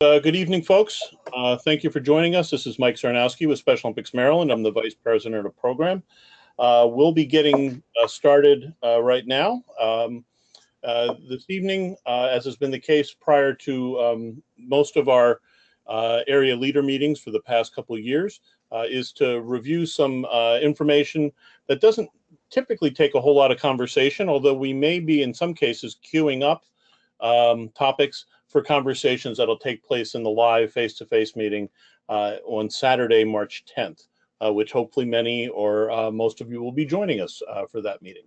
Good evening, folks. Thank you for joining us. This is Mike Sarnowski with Special Olympics Maryland. I'm the Vice President of Program. We'll be getting started right now. This evening, as has been the case prior to most of our area leader meetings for the past couple of years, is to review some information that doesn't typically take a whole lot of conversation, although we may be, in some cases, queuing up topics for conversations that'll take place in the live face-to-face meeting on Saturday, March 10th, which hopefully many or most of you will be joining us for that meeting.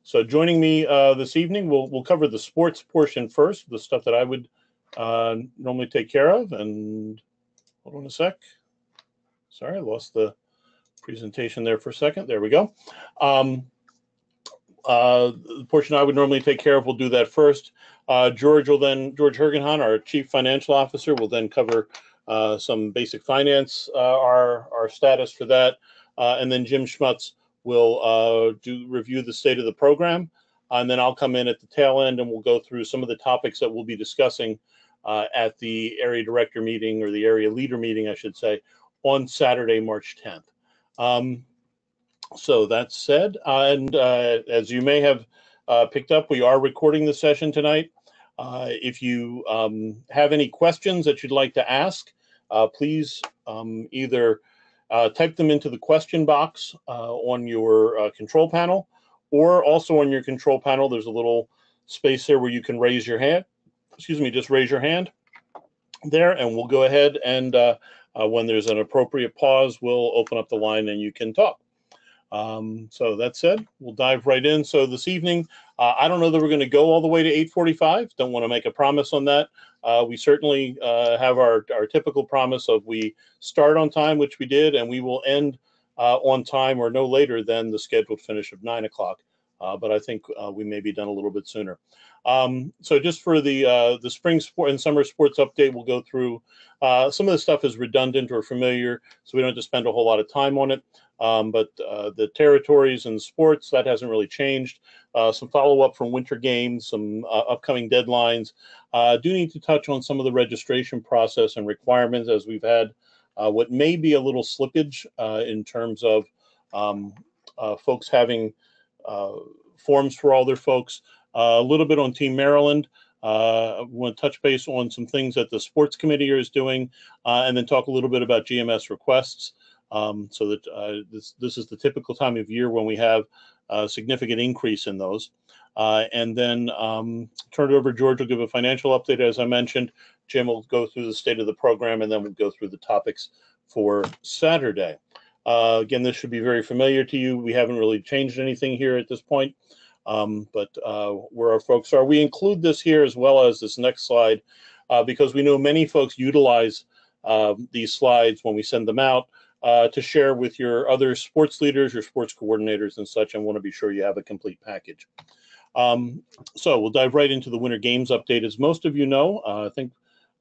So joining me this evening, we'll cover the sports portion first, the stuff that I would normally take care of. And hold on a sec. Sorry, I lost the presentation there for a second. There we go. The portion I would normally take care of, we'll do that first. George Hergenhan, our Chief Financial Officer, will then cover some basic finance, our status for that. And then Jim Schmutz will review the state of the program. And then I'll come in at the tail end and we'll go through some of the topics that we'll be discussing at the area director meeting, or the area leader meeting, I should say, on Saturday, March 10th. So that said, and as you may have picked up, we are recording the session tonight. If you have any questions that you'd like to ask, please either type them into the question box on your control panel, or also on your control panel, there's a little space there where you can raise your hand. Excuse me, just raise your hand there, and we'll go ahead and when there's an appropriate pause, we'll open up the line and you can talk. So that said, we'll dive right in. So this evening, I don't know that we're going to go all the way to 8:45. Don't want to make a promise on that. We certainly have our typical promise of we start on time, which we did, and we will end on time or no later than the scheduled finish of 9 o'clock. But I think we may be done a little bit sooner. So just for the spring sport and summer sports update, we'll go through some of the stuff is redundant or familiar, so we don't have to spend a whole lot of time on it. But the territories and sports, that hasn't really changed. Some follow-up from winter games, some upcoming deadlines. Do need to touch on some of the registration process and requirements, as we've had what may be a little slippage in terms of folks having forms for all their folks. A little bit on Team Maryland. I want to touch base on some things that the sports committee is doing, and then talk a little bit about GMS requests. So that this is the typical time of year when we have a significant increase in those. And then turn it over to George will give a financial update, as I mentioned. Jim will go through the state of the program, and then we'll go through the topics for Saturday. Again, this should be very familiar to you. We haven't really changed anything here at this point, but where our folks are. We include this here as well as this next slide because we know many folks utilize these slides when we send them out to share with your other sports leaders, your sports coordinators and such, and want to be sure you have a complete package. So we'll dive right into the Winter Games update. As most of you know, I think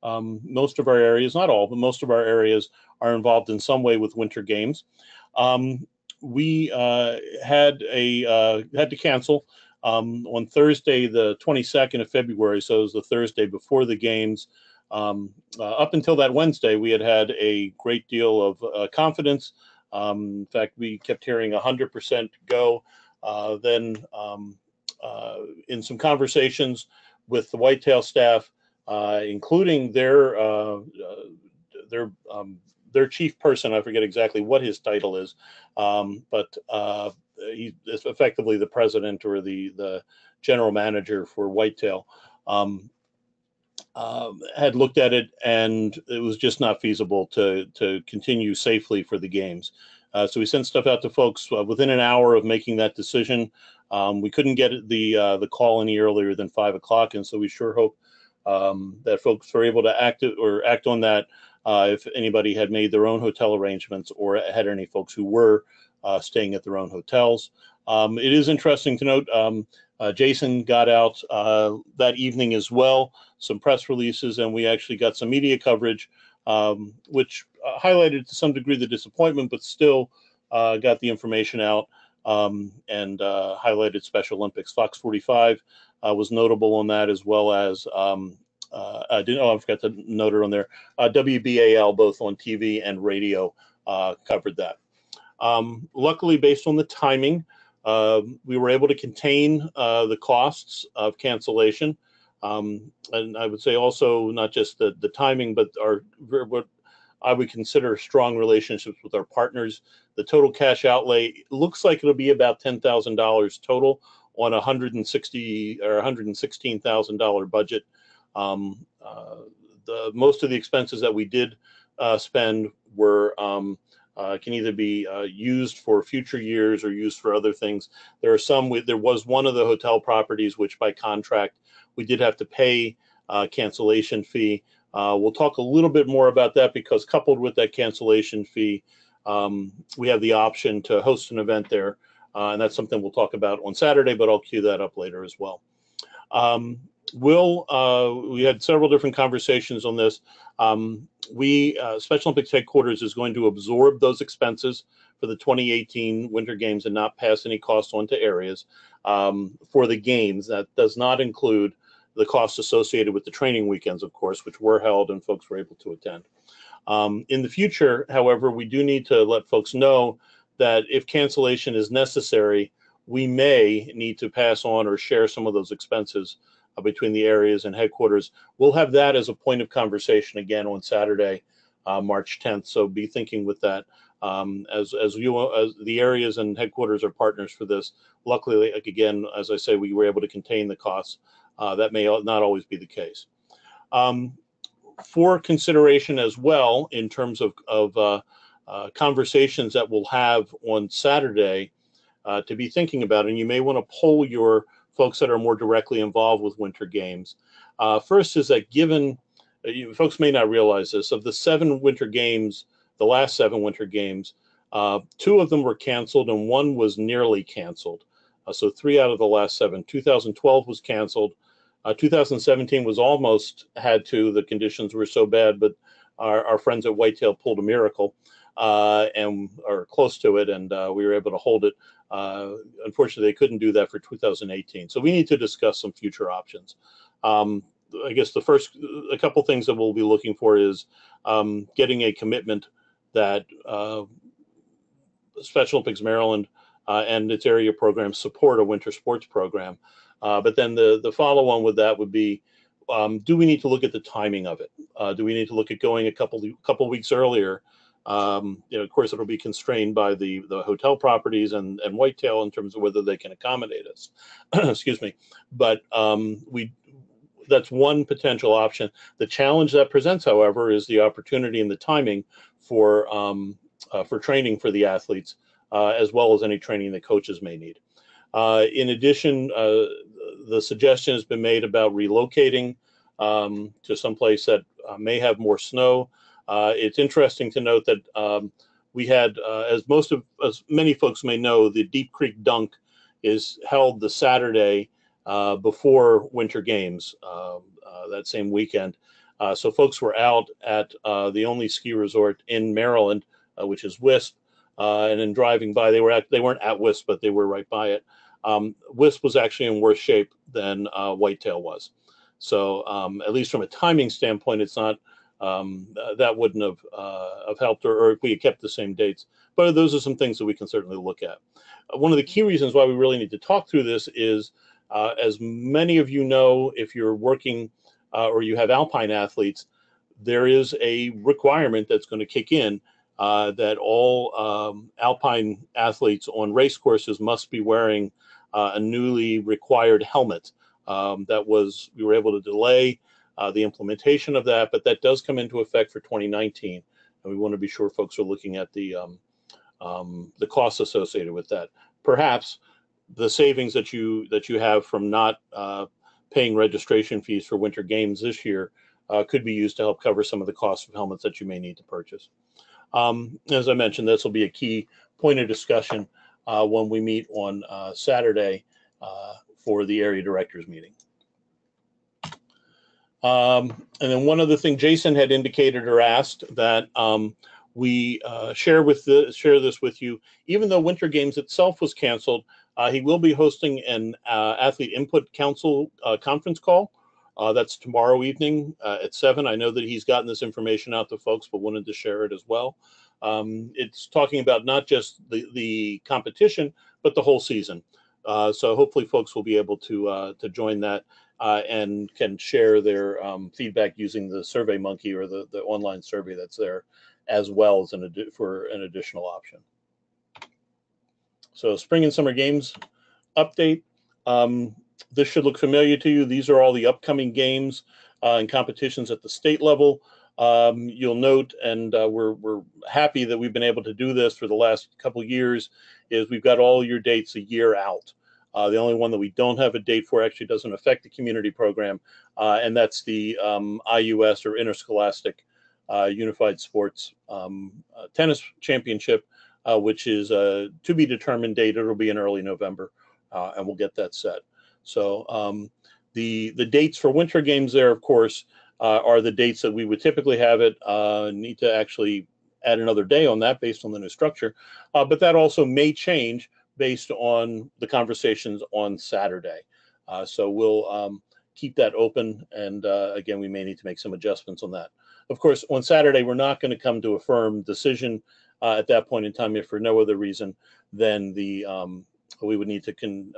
most of our areas, not all, but most of our areas are involved in some way with Winter Games. We had to cancel on Thursday, the 22nd of February, so it was the Thursday before the games. Up until that Wednesday, we had a great deal of confidence. In fact, we kept hearing 100% go. Then in some conversations with the Whitetail staff, including their chief person, I forget exactly what his title is, but he is effectively the president or the general manager for Whitetail. Had looked at it, and it was just not feasible to continue safely for the games. So we sent stuff out to folks within an hour of making that decision. We couldn't get the call any earlier than 5 o'clock, and so we sure hope that folks were able to act on that. If anybody had made their own hotel arrangements or had any folks who were staying at their own hotels. It is interesting to note Jason got out that evening as well, some press releases, and we actually got some media coverage, which highlighted to some degree the disappointment, but still got the information out and highlighted Special Olympics. Fox 45 was notable on that, as well as I forgot to note it on there. WBAL, both on TV and radio, covered that. Luckily, based on the timing, we were able to contain the costs of cancellation. And I would say also not just the timing, but what I would consider strong relationships with our partners. The total cash outlay looks like it'll be about $10,000 total on a $160,000 or $116,000 budget. Most of the expenses that we did spend were can either be used for future years or used for other things. There was one of the hotel properties which by contract we did have to pay a cancellation fee. We'll talk a little bit more about that because coupled with that cancellation fee, we have the option to host an event there. And that's something we'll talk about on Saturday, but I'll cue that up later as well. We had several different conversations on this. Special Olympics headquarters is going to absorb those expenses for the 2018 Winter Games and not pass any costs on to areas for the games. That does not include the costs associated with the training weekends, of course, which were held and folks were able to attend. In the future, however, we do need to let folks know that if cancellation is necessary, we may need to pass on or share some of those expenses between the areas and headquarters. We'll have that as a point of conversation again on Saturday, March 10th. So be thinking with that. As the areas and headquarters are partners for this. Luckily, again, as I say, we were able to contain the costs. That may not always be the case. For consideration as well, in terms of conversations that we'll have on Saturday, to be thinking about, and you may want to poll your folks that are more directly involved with Winter Games. First is that folks may not realize this, of the 7 Winter Games, the last 7 Winter Games, 2 of them were canceled and 1 was nearly canceled. So 3 out of the last 7. 2012 was canceled. 2017 was almost had to. The conditions were so bad, but our friends at Whitetail pulled a miracle and are close to it, and we were able to hold it. Unfortunately, they couldn't do that for 2018. So we need to discuss some future options. I guess a couple things that we'll be looking for is getting a commitment that Special Olympics Maryland and its area programs support a winter sports program. But then the follow-on with that would be, do we need to look at the timing of it? Do we need to look at going a couple weeks earlier? Of course, it'll be constrained by the hotel properties and Whitetail in terms of whether they can accommodate us. Excuse me. But that's one potential option. The challenge that presents, however, is the opportunity and the timing for training for the athletes, as well as any training that coaches may need. In addition, the suggestion has been made about relocating to some place that may have more snow. It's interesting to note that we had, as many folks may know, the Deep Creek Dunk is held the Saturday before Winter Games that same weekend. So folks were out at the only ski resort in Maryland, which is Wisp, and in driving by, they weren't at Wisp, but they were right by it. Wisp was actually in worse shape than Whitetail was. So at least from a timing standpoint, it's not that wouldn't have helped, or if we had kept the same dates. But those are some things that we can certainly look at. One of the key reasons why we really need to talk through this is, as many of you know, if you're working or you have alpine athletes, there is a requirement that's going to kick in that all alpine athletes on race courses must be wearing a newly required helmet. We were able to delay the implementation of that, but that does come into effect for 2019, and we want to be sure folks are looking at the costs associated with that. Perhaps the savings that you have from not paying registration fees for Winter Games this year could be used to help cover some of the costs of helmets that you may need to purchase. As I mentioned, this will be a key point of discussion when we meet on Saturday for the area directors meeting. And then one other thing, Jason had indicated or asked that we share this with you. Even though Winter Games itself was canceled, he will be hosting an athlete input council conference call That's tomorrow evening at 7. I know that he's gotten this information out to folks, but wanted to share it as well. It's talking about not just the competition, but the whole season. So hopefully folks will be able to join that and can share their feedback using the SurveyMonkey or the online survey that's there, as well as for an additional option. So spring and summer games update. This should look familiar to you. These are all the upcoming games and competitions at the state level. You'll note, and we're happy that we've been able to do this for the last couple years, is we've got all your dates a year out. The only one that we don't have a date for actually doesn't affect the community program, and that's the IUS or Interscholastic Unified Sports Tennis Championship, which is to be determined date. It'll be in early November, and we'll get that set. So the dates for winter games there, of course, are the dates that we would typically have it. Need to actually add another day on that based on the new structure, but that also may change based on the conversations on Saturday. So we'll keep that open, and again, we may need to make some adjustments on that. Of course, on Saturday, we're not going to come to a firm decision at that point in time, if for no other reason than we would need to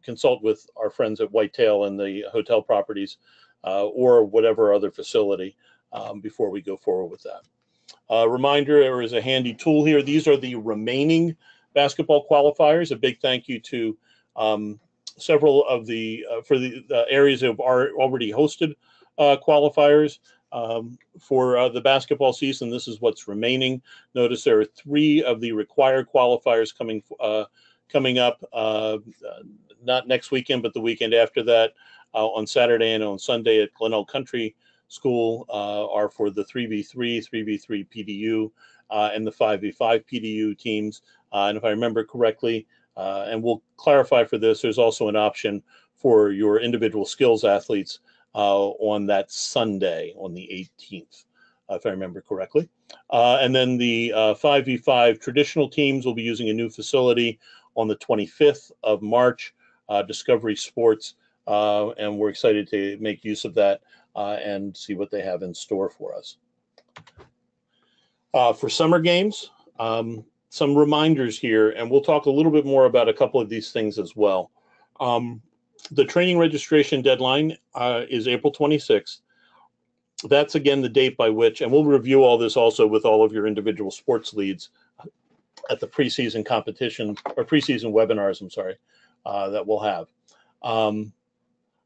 consult with our friends at Whitetail and the hotel properties or whatever other facility before we go forward with that. Reminder, there is a handy tool here. These are the remaining basketball qualifiers. A big thank you to several of the areas that have already hosted qualifiers for the basketball season. This is what's remaining. Notice there are 3 of the required qualifiers coming up, not next weekend, but the weekend after that, on Saturday and on Sunday at Glenelg Country School, are for the 3v3, 3v3 PDU, and the 5v5 PDU teams. And if I remember correctly, and we'll clarify for this, there's also an option for your individual skills athletes on that Sunday, on the 18th, if I remember correctly. And then the 5v5 traditional teams will be using a new facility on the 25th of March, Discovery Sports, and we're excited to make use of that and see what they have in store for us. For summer games, some reminders here, and we'll talk a little bit more about a couple of these things as well. The training registration deadline is April 26th. That's, again, the date by which, and we'll review all this also with all of your individual sports leads at the preseason competition, or preseason webinars, I'm sorry, that we'll have.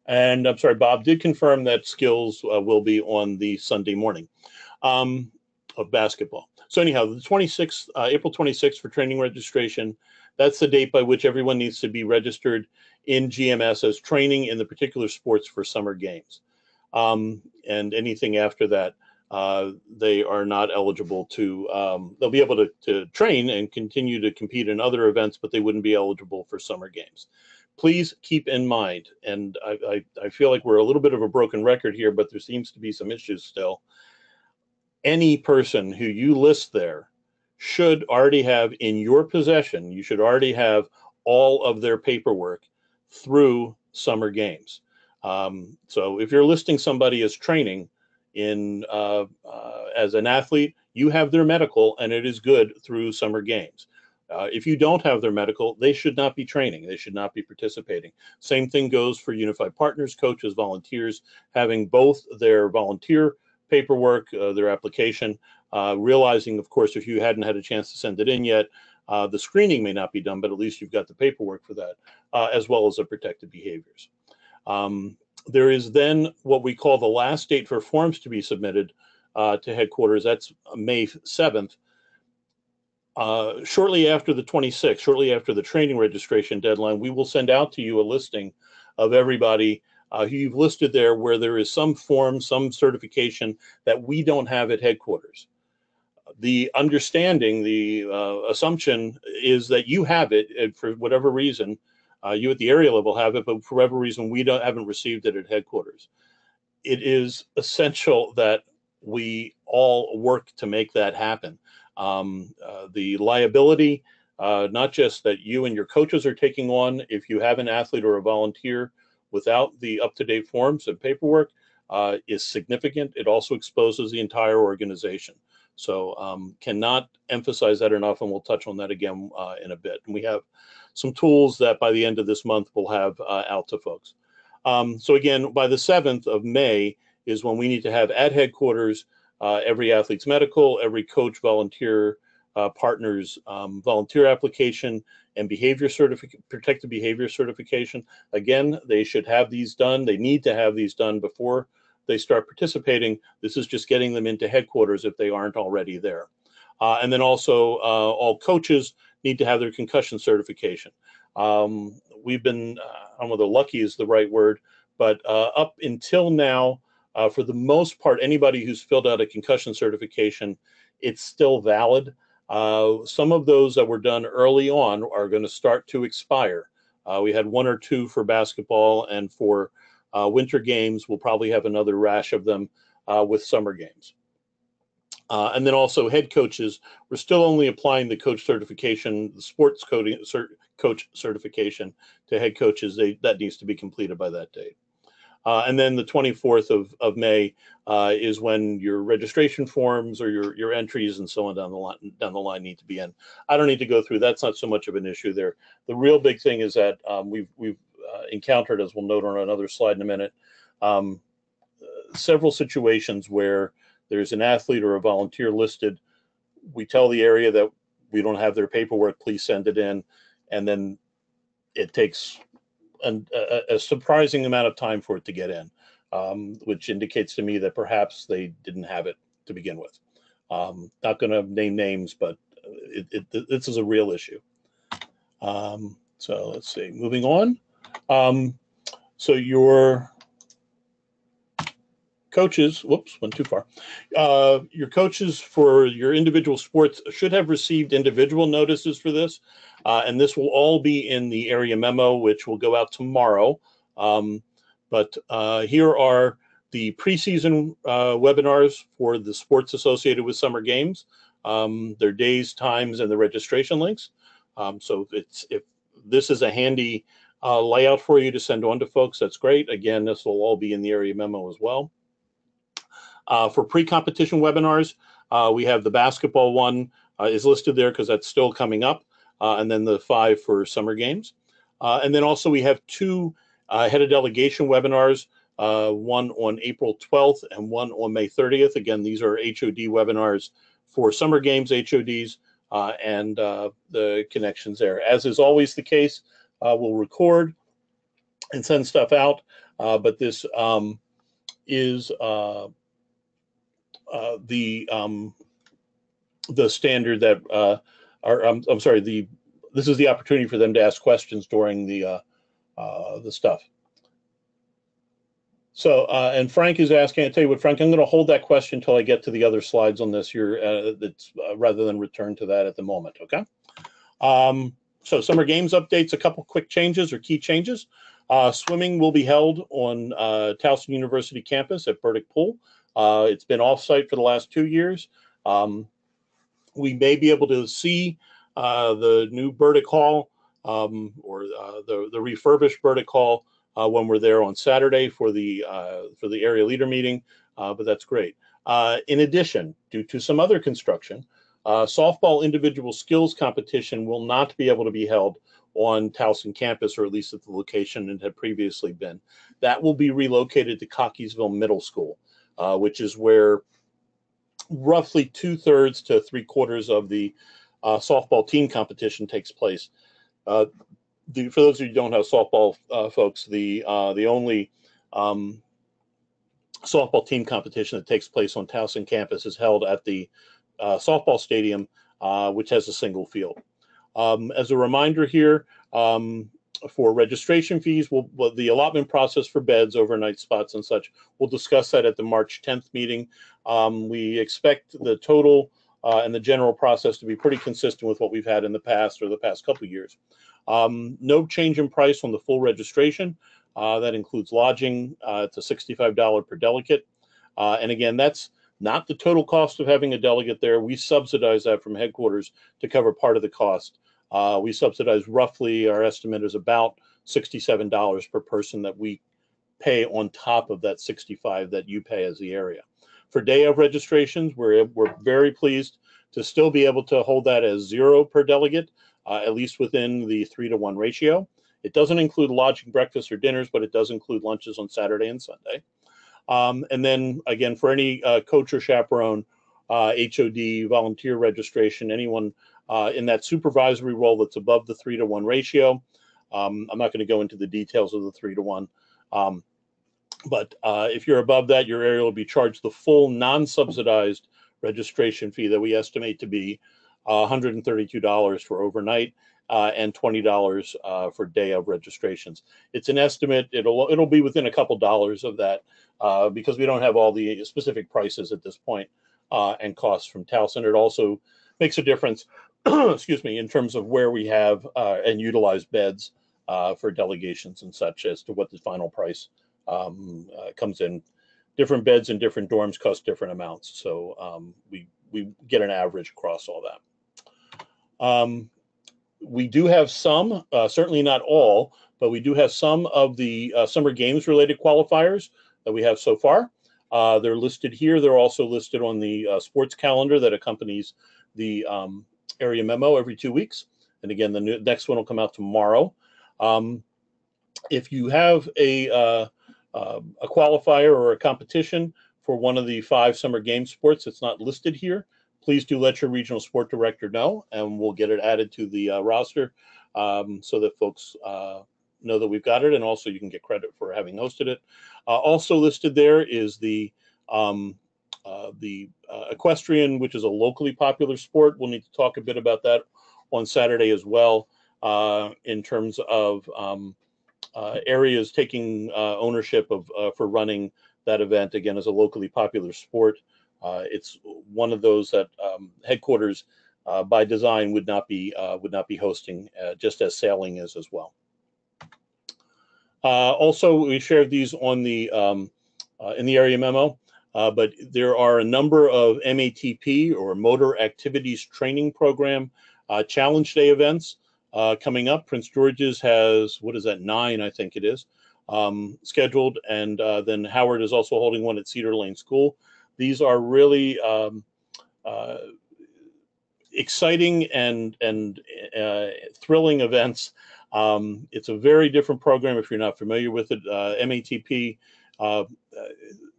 And I'm sorry, Bob did confirm that skills will be on the Sunday morning of basketball. So anyhow, the 26th, April 26th for training registration. That's the date by which everyone needs to be registered in GMS as training in the particular sports for summer games. And anything after that, they are not eligible to, they'll be able to train and continue to compete in other events, but they wouldn't be eligible for summer games. Please keep in mind, and I feel like we're a little bit of a broken record here, but there seems to be some issues still. Any person who you list there should already have in your possession, you should already have all of their paperwork through summer games. So if you're listing somebody as training in as an athlete, you have their medical and it is good through summer games. If you don't have their medical, they should not be training. They should not be participating. Same thing goes for unified partners, coaches, volunteers, having both their volunteer paperwork, their application, realizing, of course, if you hadn't had a chance to send it in yet, the screening may not be done, but at least you've got the paperwork for that, as well as the protected behaviors. There is then what we call the last date for forms to be submitted to headquarters. That's May 7th. Shortly after the 26th, shortly after the training registration deadline, we will send out to you a listing of everybody who you've listed there where there is some form, some certification that we don't have at headquarters. The understanding, the assumption is that you have it, and for whatever reason, you at the area level have it, but for whatever reason, we haven't received it at headquarters. It is essential that we all work to make that happen. The liability, not just that you and your coaches are taking on if you have an athlete or a volunteer without the up-to-date forms and paperwork is significant. It also exposes the entire organization. So cannot emphasize that enough, and we'll touch on that again in a bit. And we have some tools that by the end of this month we'll have out to folks. So again, by the 7th of May is when we need to have at headquarters every athlete's medical, every coach volunteer partner's volunteer application, and protected behavior certification. Again, they should have these done. They need to have these done before they start participating. This is just getting them into headquarters if they aren't already there. And then also all coaches need to have their concussion certification. We've been, I don't know whether lucky is the right word, but up until now, for the most part, anybody who's filled out a concussion certification, it's still valid. Some of those that were done early on are going to start to expire. We had 1 or 2 for basketball, and for winter games, we'll probably have another rash of them with summer games. And then also head coaches, we're still only applying the coach certification, the sports coach certification to head coaches. That needs to be completed by that date. And then the 24th of May is when your registration forms or your entries and so on down the line need to be in. I don't need to go through. That's not so much of an issue there. The real big thing is that we've encountered, as we'll note on another slide in a minute, several situations where there's an athlete or a volunteer listed. We tell the area that we don't have their paperwork, please send it in, and then it takes a surprising amount of time for it to get in, which indicates to me that perhaps they didn't have it to begin with. Not going to name names, but this is a real issue. So let's see, moving on. So your coaches, whoops, went too far. Your coaches for your individual sports should have received individual notices for this. And this will all be in the area memo, which will go out tomorrow. But here are the preseason webinars for the sports associated with summer games, their days, times, and the registration links. So if this is a handy layout for you to send on to folks, that's great. Again, this will all be in the area memo as well. For pre-competition webinars, we have the basketball one is listed there because that's still coming up, and then the 5 for summer games. And then also we have 2 head of delegation webinars, one on April 12th and one on May 30th. Again, these are HOD webinars for summer games, HODs, and the connections there. As is always the case, we'll record and send stuff out, but this is the standard that I'm sorry, this is the opportunity for them to ask questions during the stuff. So and Frank is asking, I tell you what, Frank, I'm going to hold that question until I get to the other slides on this here, that's rather than return to that at the moment. Okay. So summer games updates, a couple quick changes or key changes. Swimming will be held on Towson University campus at Burdick Pool. It's been off-site for the last 2 years. We may be able to see the new Burdick Hall or the refurbished Burdick Hall when we're there on Saturday for the area leader meeting, but that's great. In addition, due to some other construction, softball individual skills competition will not be able to be held on Towson campus, or at least at the location it had previously been. That will be relocated to Cockeysville Middle School, which is where roughly 2/3 to 3/4 of the softball team competition takes place. For those of you who don't have softball folks, the only softball team competition that takes place on Towson campus is held at the softball stadium, which has a single field. As a reminder here, for registration fees, the allotment process for beds, overnight spots, and such, we'll discuss that at the March 10th meeting. We expect the total and the general process to be pretty consistent with what we've had in the past or the past couple of years. No change in price on the full registration. That includes lodging. It's a $65 per delegate. And again, that's not the total cost of having a delegate there. We subsidize that from headquarters to cover part of the cost. We subsidize roughly, our estimate is about $67 per person that we pay on top of that $65 that you pay as the area. For day of registrations, we're very pleased to still be able to hold that as 0 per delegate, at least within the 3-to-1 ratio. It doesn't include lodging, breakfast, or dinners, but it does include lunches on Saturday and Sunday. And then again, for any coach or chaperone, HOD, volunteer registration, anyone in that supervisory role that's above the 3-to-1 ratio. I'm not going to go into the details of the 3-to-1. But if you're above that, your area will be charged the full non-subsidized registration fee that we estimate to be $132 for overnight and $20 for day of registrations. It's an estimate. It'll be within a couple dollars of that because we don't have all the specific prices at this point and costs from Towson. It also makes a difference, excuse me, in terms of where we have and utilize beds for delegations and such as to what the final price comes in. Different beds in different dorms cost different amounts, so we get an average across all that. We do have some, certainly not all, but we do have some of the summer games related qualifiers that we have so far. They're listed here. They're also listed on the sports calendar that accompanies the area memo every 2 weeks. And again, the next one will come out tomorrow. If you have a qualifier or a competition for one of the 5 summer game sports that's not listed here, please do let your regional sport director know, and we'll get it added to the roster so that folks know that we've got it, and also you can get credit for having hosted it. Also listed there is the equestrian, which is a locally popular sport. We'll need to talk a bit about that on Saturday as well in terms of areas taking ownership of for running that event. Again, as a locally popular sport, it's one of those that headquarters by design would not be hosting, just as sailing is as well. Also, we shared these on the in the area memo, but there are a number of MATP or Motor Activities Training Program Challenge Day events coming up. Prince George's has, what is that, 9, I think it is, scheduled, and then Howard is also holding one at Cedar Lane School. These are really exciting and thrilling events. It's a very different program if you're not familiar with it. MATP,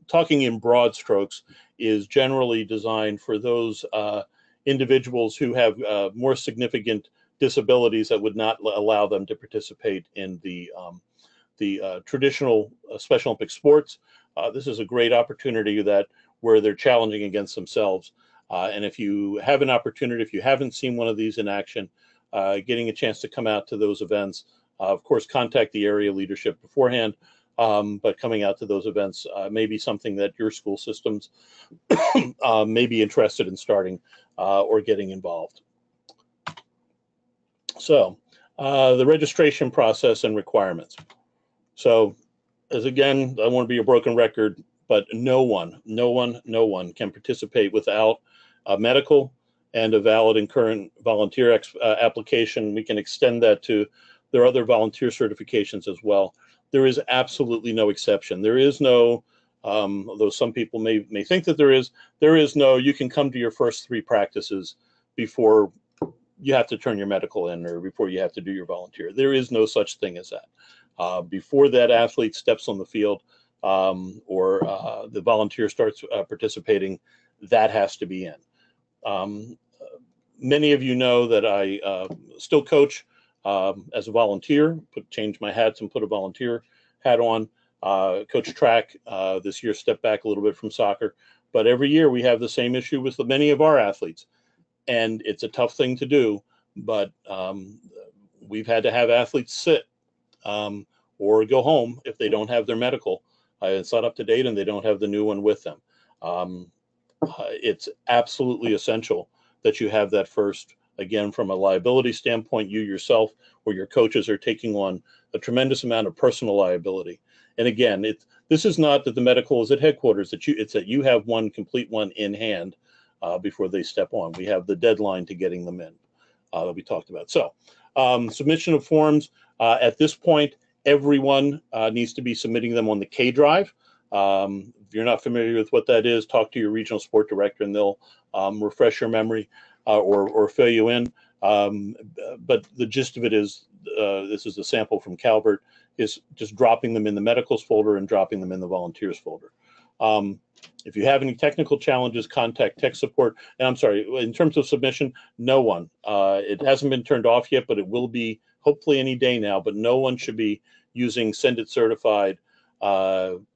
talking in broad strokes, is generally designed for those individuals who have more significant disabilities that would not allow them to participate in the traditional Special Olympic sports. This is a great opportunity where they're challenging against themselves. And if you have an opportunity, if you haven't seen one of these in action, getting a chance to come out to those events, of course, contact the area leadership beforehand, but coming out to those events may be something that your school systems may be interested in starting or getting involved. So the registration process and requirements. So as again, I want to be a broken record, but no one can participate without a medical and a valid and current volunteer application. We can extend that to their other volunteer certifications as well. There is absolutely no exception. There is no, although some people may think that there is no, you can come to your first 3 practices before you have to turn your medical in or before you have to do your volunteer. There is no such thing as that. Before that athlete steps on the field or the volunteer starts participating, that has to be in. Many of you know that I still coach as a volunteer, change my hats and put a volunteer hat on, coach track. This year stepped back a little bit from soccer, but every year we have the same issue with many of our athletes. And it's a tough thing to do, but we've had to have athletes sit or go home if they don't have their medical. It's not up to date and they don't have the new one with them. It's absolutely essential that you have that first. Again, from a liability standpoint, you yourself or your coaches are taking on a tremendous amount of personal liability. And again, this is not that the medical is at headquarters, it's that you have one complete one in hand before they step on. We have the deadline to getting them in that we talked about. So Submission of forms, at this point, everyone needs to be submitting them on the K Drive. If you're not familiar with what that is, talk to your regional sport director and they'll refresh your memory or fill you in. But the gist of it is, this is a sample from Calvert, is just dropping them in the medicals folder and dropping them in the volunteers folder. If you have any technical challenges, contact tech support. And I'm sorry, in terms of submission, no one. It hasn't been turned off yet, but it will be hopefully any day now. But no one should be using Send It Certified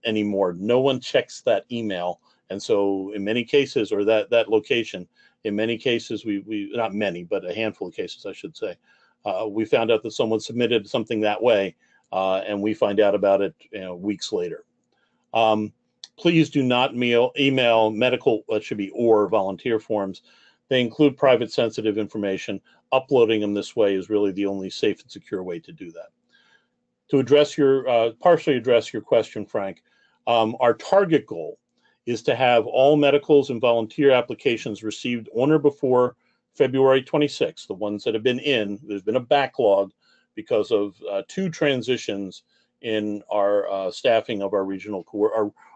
anymore. No one checks that email. And so in many cases, or that location, in many cases, we not many, but a handful of cases, I should say, we found out that someone submitted something that way, and we find out about it weeks later. Please do not email medical, should be or volunteer forms. They include private sensitive information. Uploading them this way is really the only safe and secure way to do that. To address your, partially address your question, Frank, our target goal is to have all medicals and volunteer applications received on or before February 26th, the ones that have been in. There's been a backlog because of 2 transitions in our staffing of our regional,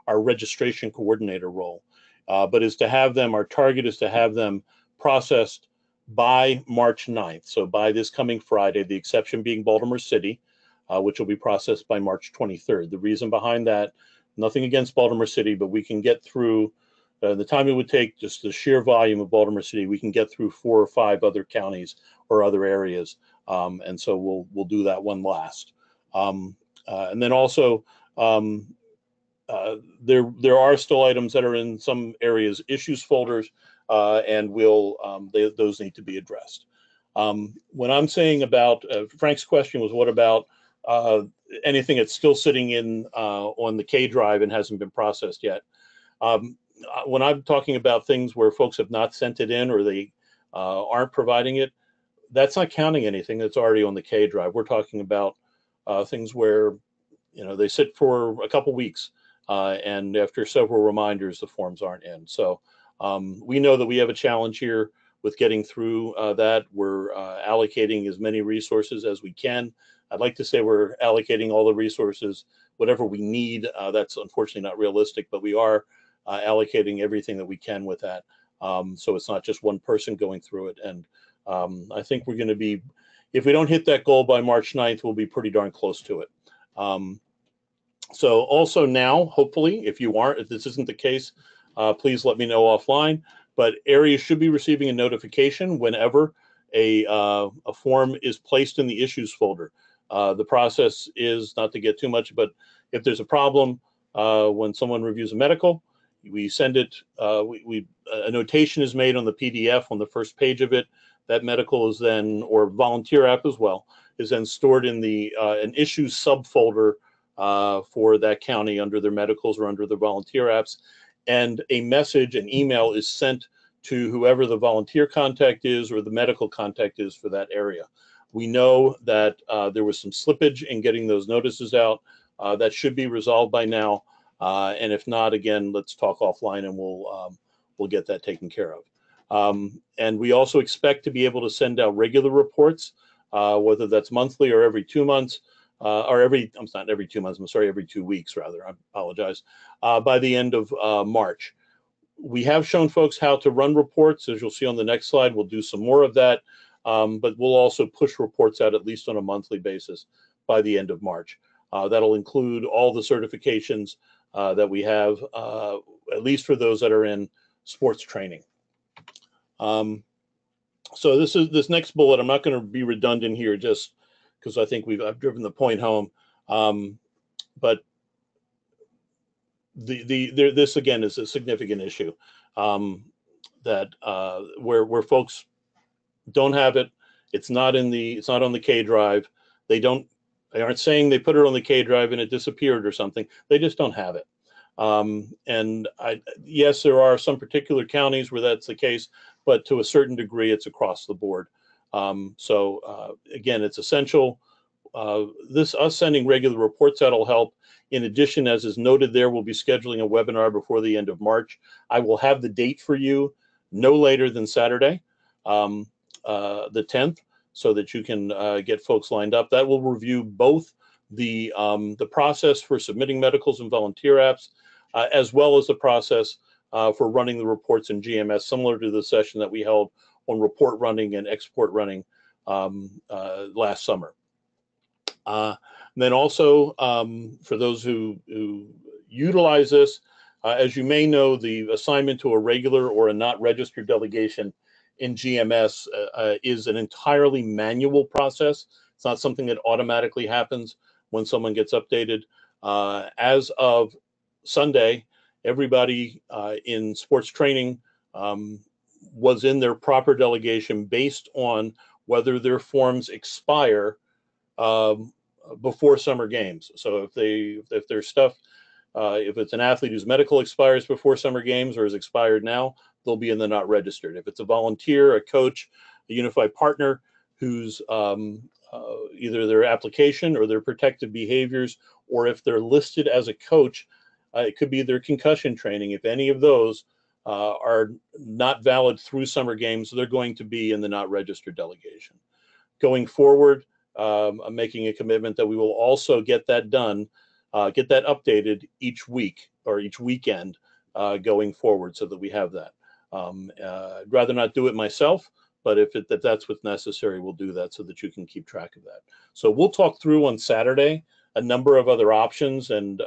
our registration coordinator role. But is to have them, our target is to have them processed by March 9th. So by this coming Friday, the exception being Baltimore City, which will be processed by March 23rd. The reason behind that, nothing against Baltimore City, but we can get through the time it would take, just the sheer volume of Baltimore City, we can get through 4 or 5 other counties or other areas. And so we'll do that one last. And then also, there are still items that are in some areas issues folders, and those need to be addressed. When I'm saying about Frank's question was, what about anything that's still sitting in on the K Drive and hasn't been processed yet? When I'm talking about things where folks have not sent it in or they aren't providing it, that's not counting anything that's already on the K Drive. We're talking about things where they sit for a couple weeks, and after several reminders, the forms aren't in. So we know that we have a challenge here with getting through that. We're allocating as many resources as we can. I'd like to say we're allocating all the resources, whatever we need. That's unfortunately not realistic, but we are allocating everything that we can with that. So it's not just one person going through it. And I think we're going to be, if we don't hit that goal by March 9th, we'll be pretty darn close to it. So also now, hopefully, if this isn't the case, please let me know offline. But areas should be receiving a notification whenever a form is placed in the issues folder. The process is, not to get too much, but if there's a problem when someone reviews a medical, we send it, a notation is made on the PDF on the first page of it. That medical is then, or volunteer app as well, is then stored in the an issues subfolder for that county under their medicals or under their volunteer apps. And a message, an email is sent to whoever the volunteer contact is or the medical contact is for that area. We know that there was some slippage in getting those notices out. That should be resolved by now. And if not, again, let's talk offline and we'll get that taken care of. And we also expect to be able to send out regular reports, whether that's monthly or every 2 months, or not every 2 months, I'm sorry, every 2 weeks rather, I apologize, by the end of March. We have shown folks how to run reports. As you'll see on the next slide, we'll do some more of that, but we'll also push reports out at least on a monthly basis by the end of March. That'll include all the certifications that we have, at least for those that are in sports training. So this next bullet, I'm not going to be redundant here just because I think I've driven the point home. But this again is a significant issue that where folks don't have it. It's not on the K Drive. They aren't saying they put it on the K Drive and it disappeared or something. They just don't have it. And yes, there are some particular counties where that's the case, but to a certain degree, it's across the board. So again, it's essential. Us sending regular reports out will help. In addition, as is noted there, we'll be scheduling a webinar before the end of March. I will have the date for you no later than Saturday, the 10th. so that you can get folks lined up. That will review both the process for submitting medicals and volunteer apps, as well as the process for running the reports in GMS, similar to the session that we held on report running and export running last summer. Then also, for those who utilize this, as you may know, the assignment to a regular or a not registered delegation in GMS is an entirely manual process. It's not something that automatically happens when someone gets updated. As of Sunday, everybody in sports training was in their proper delegation based on whether their forms expire before summer games. So if their stuff, if it's an athlete whose medical expires before summer games or is expired now, they'll be in the not registered. If it's a volunteer, a coach, a unified partner who's either their application or their protective behaviors, or if they're listed as a coach, it could be their concussion training. If any of those are not valid through summer games, they're going to be in the not registered delegation. Going forward, I'm making a commitment that we will also get that done, get that updated each week or each weekend going forward, so that we have that. I'd rather not do it myself, but if that's what's necessary, we'll do that so that you can keep track of that. So we'll talk through on Saturday a number of other options and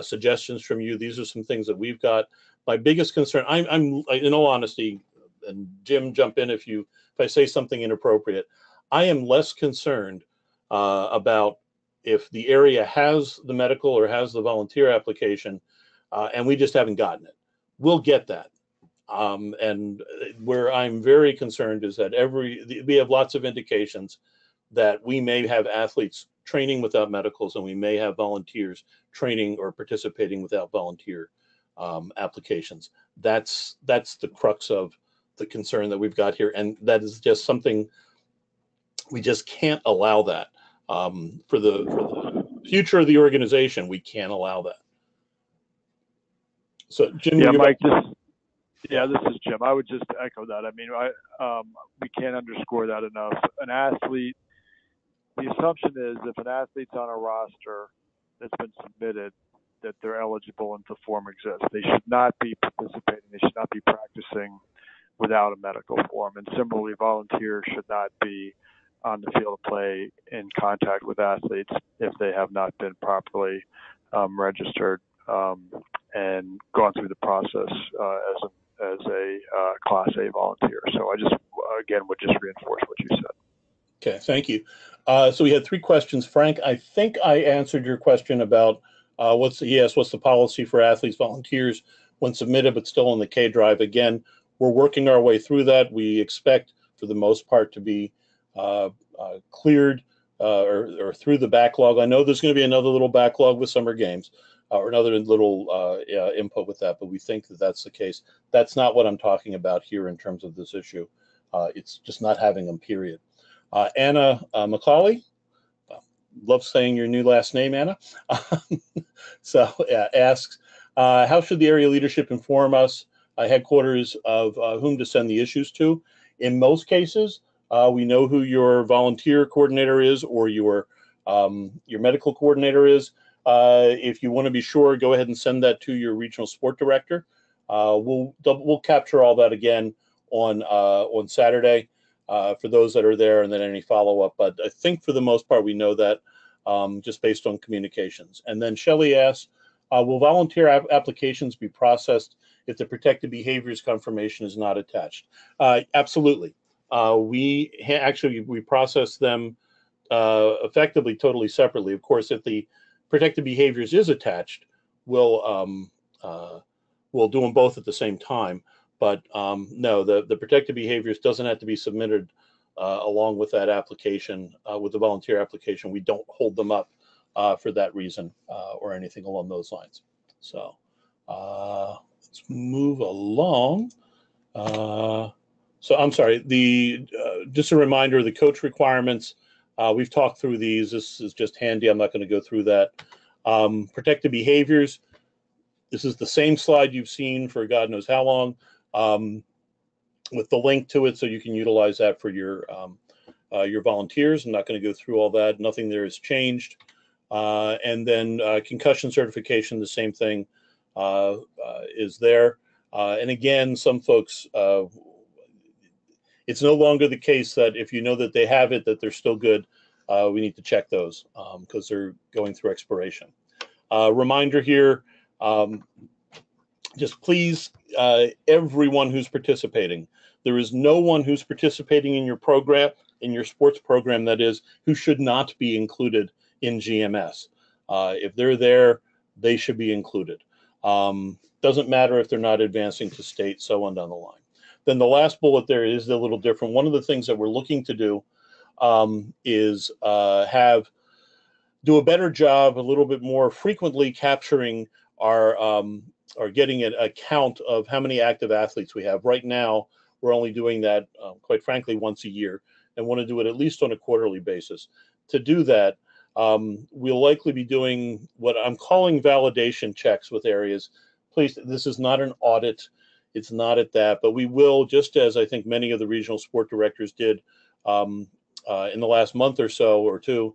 suggestions from you. These are some things that we've got. My biggest concern, I'm in all honesty, and Jim, jump in if I say something inappropriate. I am less concerned about if the area has the medical or has the volunteer application, and we just haven't gotten it. We'll get that. And where I'm very concerned is that we have lots of indications that we may have athletes training without medicals, and we may have volunteers training or participating without volunteer applications. That's the crux of the concern that we've got here, and that is just something we just can't allow that. For the future of the organization, we can't allow that. So, Jim, yeah, Mike, this is Jim. I would just echo that. I mean, we can't underscore that enough. An athlete, the assumption is if an athlete's on a roster that's been submitted, that they're eligible and the form exists. They should not be participating. They should not be practicing without a medical form. And similarly, volunteers should not be on the field of play in contact with athletes if they have not been properly registered and gone through the process as a Class A volunteer. So I just, again, would just reinforce what you said. Okay, thank you. So we had 3 questions. Frank, I think I answered your question about what's the policy for athletes, volunteers when submitted but still in the K drive. Again, we're working our way through that. We expect, for the most part, to be cleared or through the backlog. I know there's going to be another little backlog with summer games or another little input with that, but we think that that's the case. That's not what I'm talking about here in terms of this issue. It's just not having them, period. Anna McCauley, love saying your new last name, Anna. So asks, how should the area leadership inform us, headquarters, of whom to send the issues to? In most cases, we know who your volunteer coordinator is or your medical coordinator is. If you want to be sure, go ahead and send that to your regional sport director. We'll capture all that again on Saturday for those that are there, and then any follow-up. But I think for the most part, we know that just based on communications. And then Shelley asks, will volunteer applications be processed if the protected behaviors confirmation is not attached? Absolutely. We process them effectively totally separately. Of course, if the protected behaviors is attached, we'll do them both at the same time. But no, the protected behaviors doesn't have to be submitted along with that application, with the volunteer application. We don't hold them up for that reason or anything along those lines. So let's move along. So I'm sorry, just a reminder, the coach requirements, we've talked through these. This is just handy. I'm not going to go through that. Protected behaviors, this is the same slide you've seen for God knows how long, with the link to it, so you can utilize that for your your volunteers. I'm not going to go through all that. Nothing there has changed. And then concussion certification, the same thing is there. And again, some folks, it's no longer the case that if you know that they have it, that they're still good. We need to check those because they're going through expiration. Reminder here, just please, everyone who's participating, there is no one who's participating in your program, in your sports program, that is, who should not be included in GMS. If they're there, they should be included. Doesn't matter if they're not advancing to state, so on down the line. Then the last bullet there is a little different. One of the things that we're looking to do is do a better job, a little bit more frequently capturing our or getting a count of how many active athletes we have. Right now, we're only doing that, quite frankly, once a year, and want to do it at least on a quarterly basis. To do that, we'll likely be doing what I'm calling validation checks with areas. Please, this is not an audit. It's not at that, but we will, just as I think many of the regional sport directors did in the last month or so or two,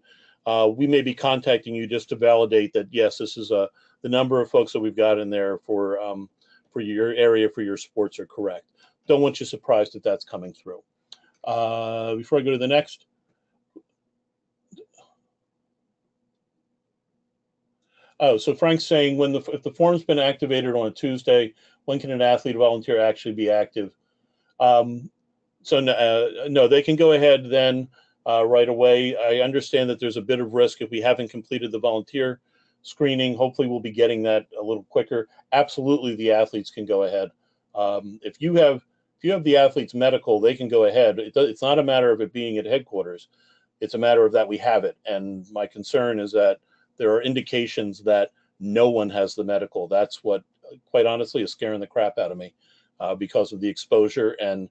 we may be contacting you just to validate that, yes, this is the number of folks that we've got in there for your area, for your sports are correct. Don't want you surprised that that's coming through. Before I go to the next. Oh, so Frank's saying, if the form's been activated on a Tuesday, when can an athlete or volunteer actually be active? So no, they can go ahead then right away. I understand that there's a bit of risk if we haven't completed the volunteer screening. Hopefully we'll be getting that a little quicker. Absolutely, the athletes can go ahead. If you have the athlete's medical, they can go ahead. It's not a matter of it being at headquarters. It's a matter of that we have it. And my concern is that there are indications that no one has the medical. That's what, quite honestly, is scaring the crap out of me because of the exposure and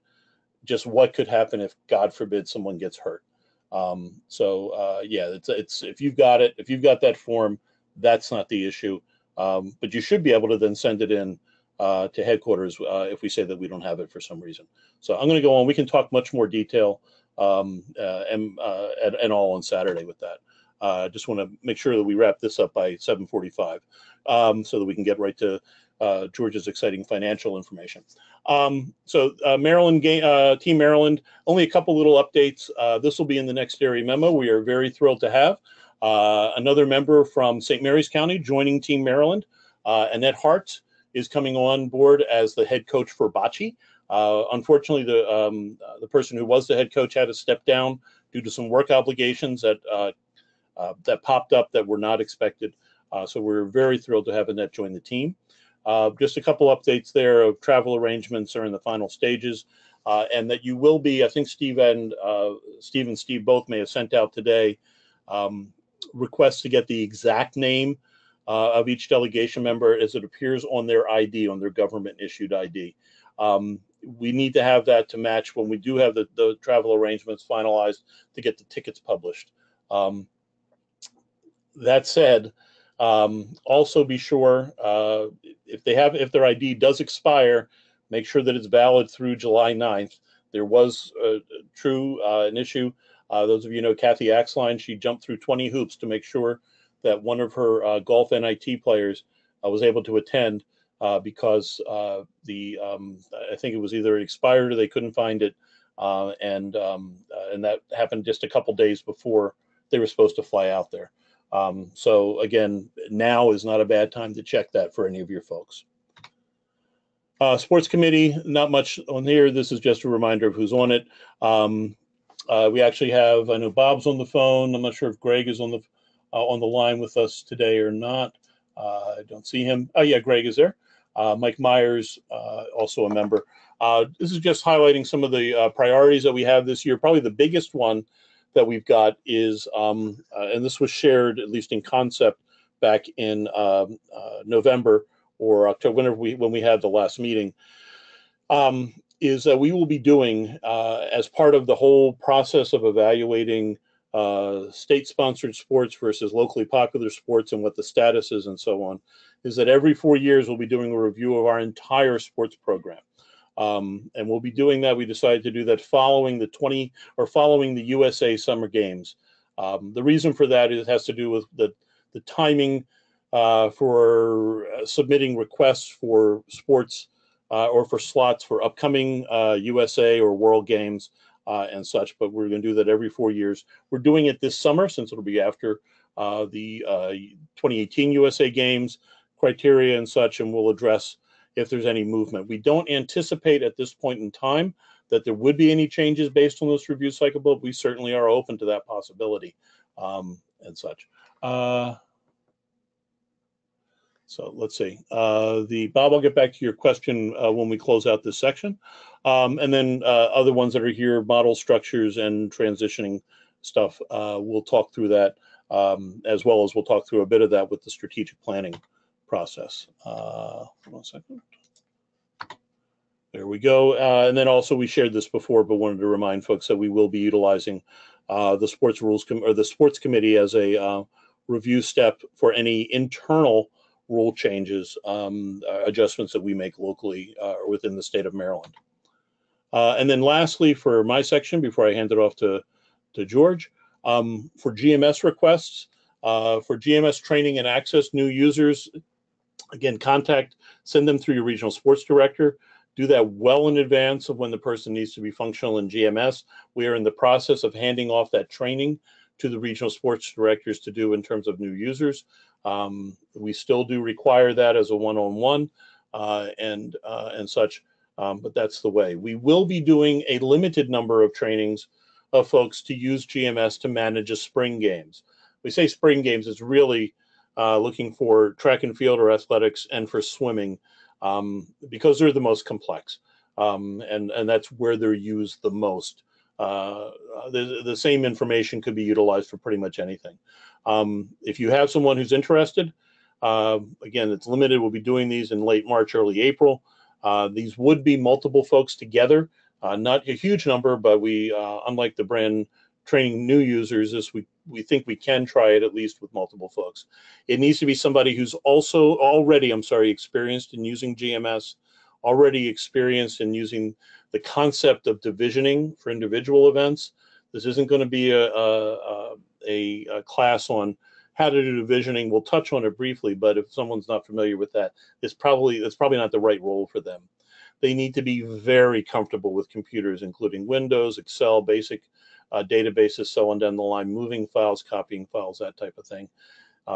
just what could happen if, God forbid, someone gets hurt. Yeah, it's if you've got it, if you've got that form, that's not the issue. But you should be able to then send it in to headquarters if we say that we don't have it for some reason. So I'm going to go on. We can talk much more detail and all on Saturday with that. Just want to make sure that we wrap this up by 7:45 so that we can get right to George's exciting financial information. Maryland Team Maryland, only a couple little updates. This will be in the next area memo. We are very thrilled to have another member from St. Mary's County joining Team Maryland. Annette Hart is coming on board as the head coach for bocce. Unfortunately, the person who was the head coach had to step down due to some work obligations that popped up that were not expected. So we're very thrilled to have Annette join the team. Just a couple updates there of travel arrangements are in the final stages, and that you will be, I think Steve and Steve both may have sent out today requests to get the exact name of each delegation member as it appears on their ID, on their government issued ID. We need to have that to match when we do have the travel arrangements finalized to get the tickets published. That said, also be sure if their ID does expire, make sure that it's valid through July 9th. There was an issue. Those of you know Kathy Axline, she jumped through 20 hoops to make sure that one of her golf NIT players was able to attend because I think it was either expired or they couldn't find it, and that happened just a couple days before they were supposed to fly out there. So again, now is not a bad time to check that for any of your folks. Sports committee, not much on here. This is just a reminder of who's on it. We actually have, I know Bob's on the phone. I'm not sure if Greg is on the line with us today or not. I don't see him. Oh yeah, Greg is there. Mike Myers, also a member. This is just highlighting some of the priorities that we have this year. Probably the biggest one that we've got is, and this was shared at least in concept back in November or October, when we had the last meeting, is that we will be doing as part of the whole process of evaluating state-sponsored sports versus locally popular sports and what the status is and so on, is that every 4 years we'll be doing a review of our entire sports program. And we'll be doing that. We decided to do that following the USA Summer Games. The reason for that has to do with the timing for submitting requests for sports or for slots for upcoming USA or World Games and such. But we're going to do that every 4 years. We're doing it this summer since it'll be after the 2018 USA Games criteria and such, and we'll address if there's any movement. We don't anticipate at this point in time that there would be any changes based on this review cycle, but we certainly are open to that possibility and such. So let's see. Bob, I'll get back to your question when we close out this section. And then other ones that are here, model structures and transitioning stuff, we'll talk through that as well as we'll talk through a bit of that with the strategic planning process. 1 second. There we go. And then also we shared this before, but wanted to remind folks that we will be utilizing the sports rules or the sports committee as a review step for any internal rule changes, adjustments that we make locally or within the state of Maryland. And then lastly, for my section, before I hand it off to George, for GMS requests, for GMS training and access new users, again, send them through your regional sports director. Do that well in advance of when the person needs to be functional in GMS. We are in the process of handing off that training to the regional sports directors to do in terms of new users. We still do require that as a one-on-one and such, but that's the way. We will be doing a limited number of trainings of folks to use GMS to manage a spring games. We say spring games, it's really looking for track and field or athletics and for swimming because they're the most complex and that's where they're used the most. The same information could be utilized for pretty much anything. If you have someone who's interested, again, it's limited. We'll be doing these in late March, early April. These would be multiple folks together, not a huge number, but we, unlike the brand training new users, we think we can try it at least with multiple folks. It needs to be somebody who's already experienced in using GMS, already experienced in using the concept of divisioning for individual events. This isn't going to be a class on how to do divisioning. We'll touch on it briefly, but if someone's not familiar with that, that's probably not the right role for them. They need to be very comfortable with computers, including Windows, Excel, basic databases, so on down the line, moving files, copying files, that type of thing.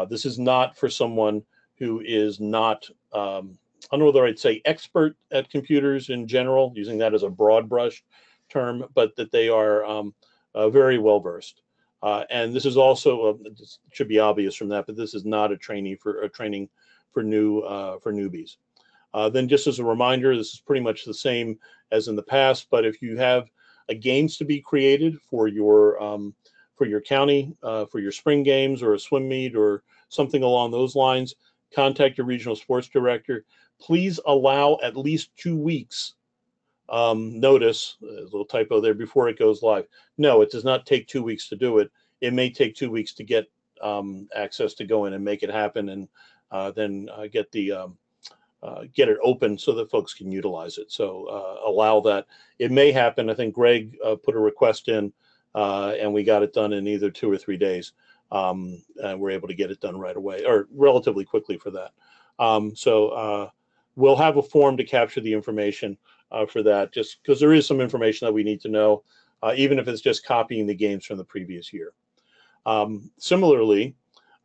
This is not for someone who is not, I don't know whether I'd say expert at computers in general, using that as a broad brush term, but that they are very well versed. And this is also, this should be obvious from that, but this is not a training for newbies. Then just as a reminder, this is pretty much the same as in the past, but if you have games to be created for your county, for your spring games or a swim meet or something along those lines, contact your regional sports director. Please allow at least 2 weeks notice, a little typo there, before it goes live. No, it does not take 2 weeks to do it. It may take 2 weeks to get access to go in and make it happen, and then get it open so that folks can utilize it. So allow that. It may happen. I think Greg put a request in, and we got it done in either 2 or 3 days. And we're able to get it done right away, or relatively quickly for that. So we'll have a form to capture the information for that, just because there is some information that we need to know, even if it's just copying the games from the previous year. Similarly,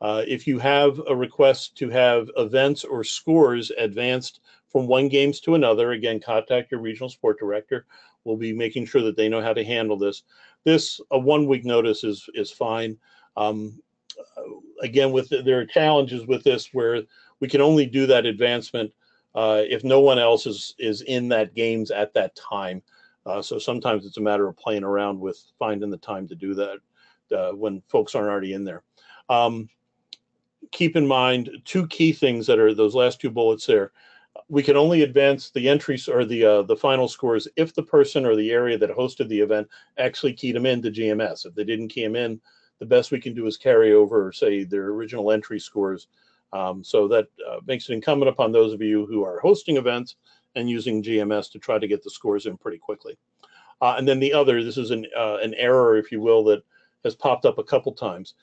if you have a request to have events or scores advanced from one games to another, again, contact your regional sport director. We'll be making sure that they know how to handle this. A 1 week notice is fine. Again, there are challenges with this where we can only do that advancement if no one else is in that games at that time. So sometimes it's a matter of playing around with finding the time to do that when folks aren't already in there. Keep in mind 2 key things that are those last 2 bullets there. We can only advance the entries or the final scores if the person or the area that hosted the event actually keyed them into GMS. If they didn't key them in, the best we can do is carry over, say, their original entry scores. So that makes it incumbent upon those of you who are hosting events and using GMS to try to get the scores in pretty quickly. And then the other, this is an error, if you will, that has popped up a couple times.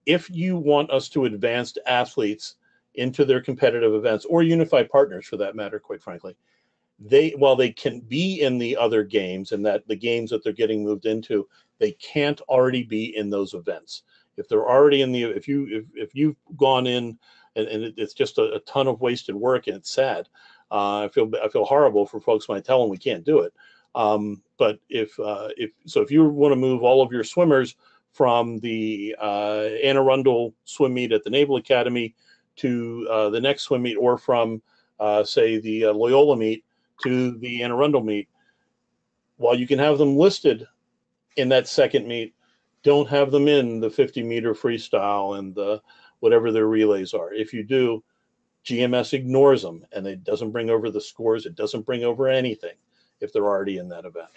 If you want us to advance athletes into their competitive events, or unified partners for that matter, quite frankly, while they can be in the other games and that the games that they're getting moved into, they can't already be in those events. If they're already in the, if you've gone in and it's just a ton of wasted work, and it's sad. I feel horrible for folks when I tell them we can't do it. But if you want to move all of your swimmers from the Anne Arundel swim meet at the Naval Academy to the next swim meet, or from say the Loyola meet to the Anne Arundel meet, while you can have them listed in that second meet, don't have them in the 50-meter freestyle and the whatever their relays are. If you do, GMS ignores them, and it doesn't bring over the scores. It doesn't bring over anything if they're already in that event.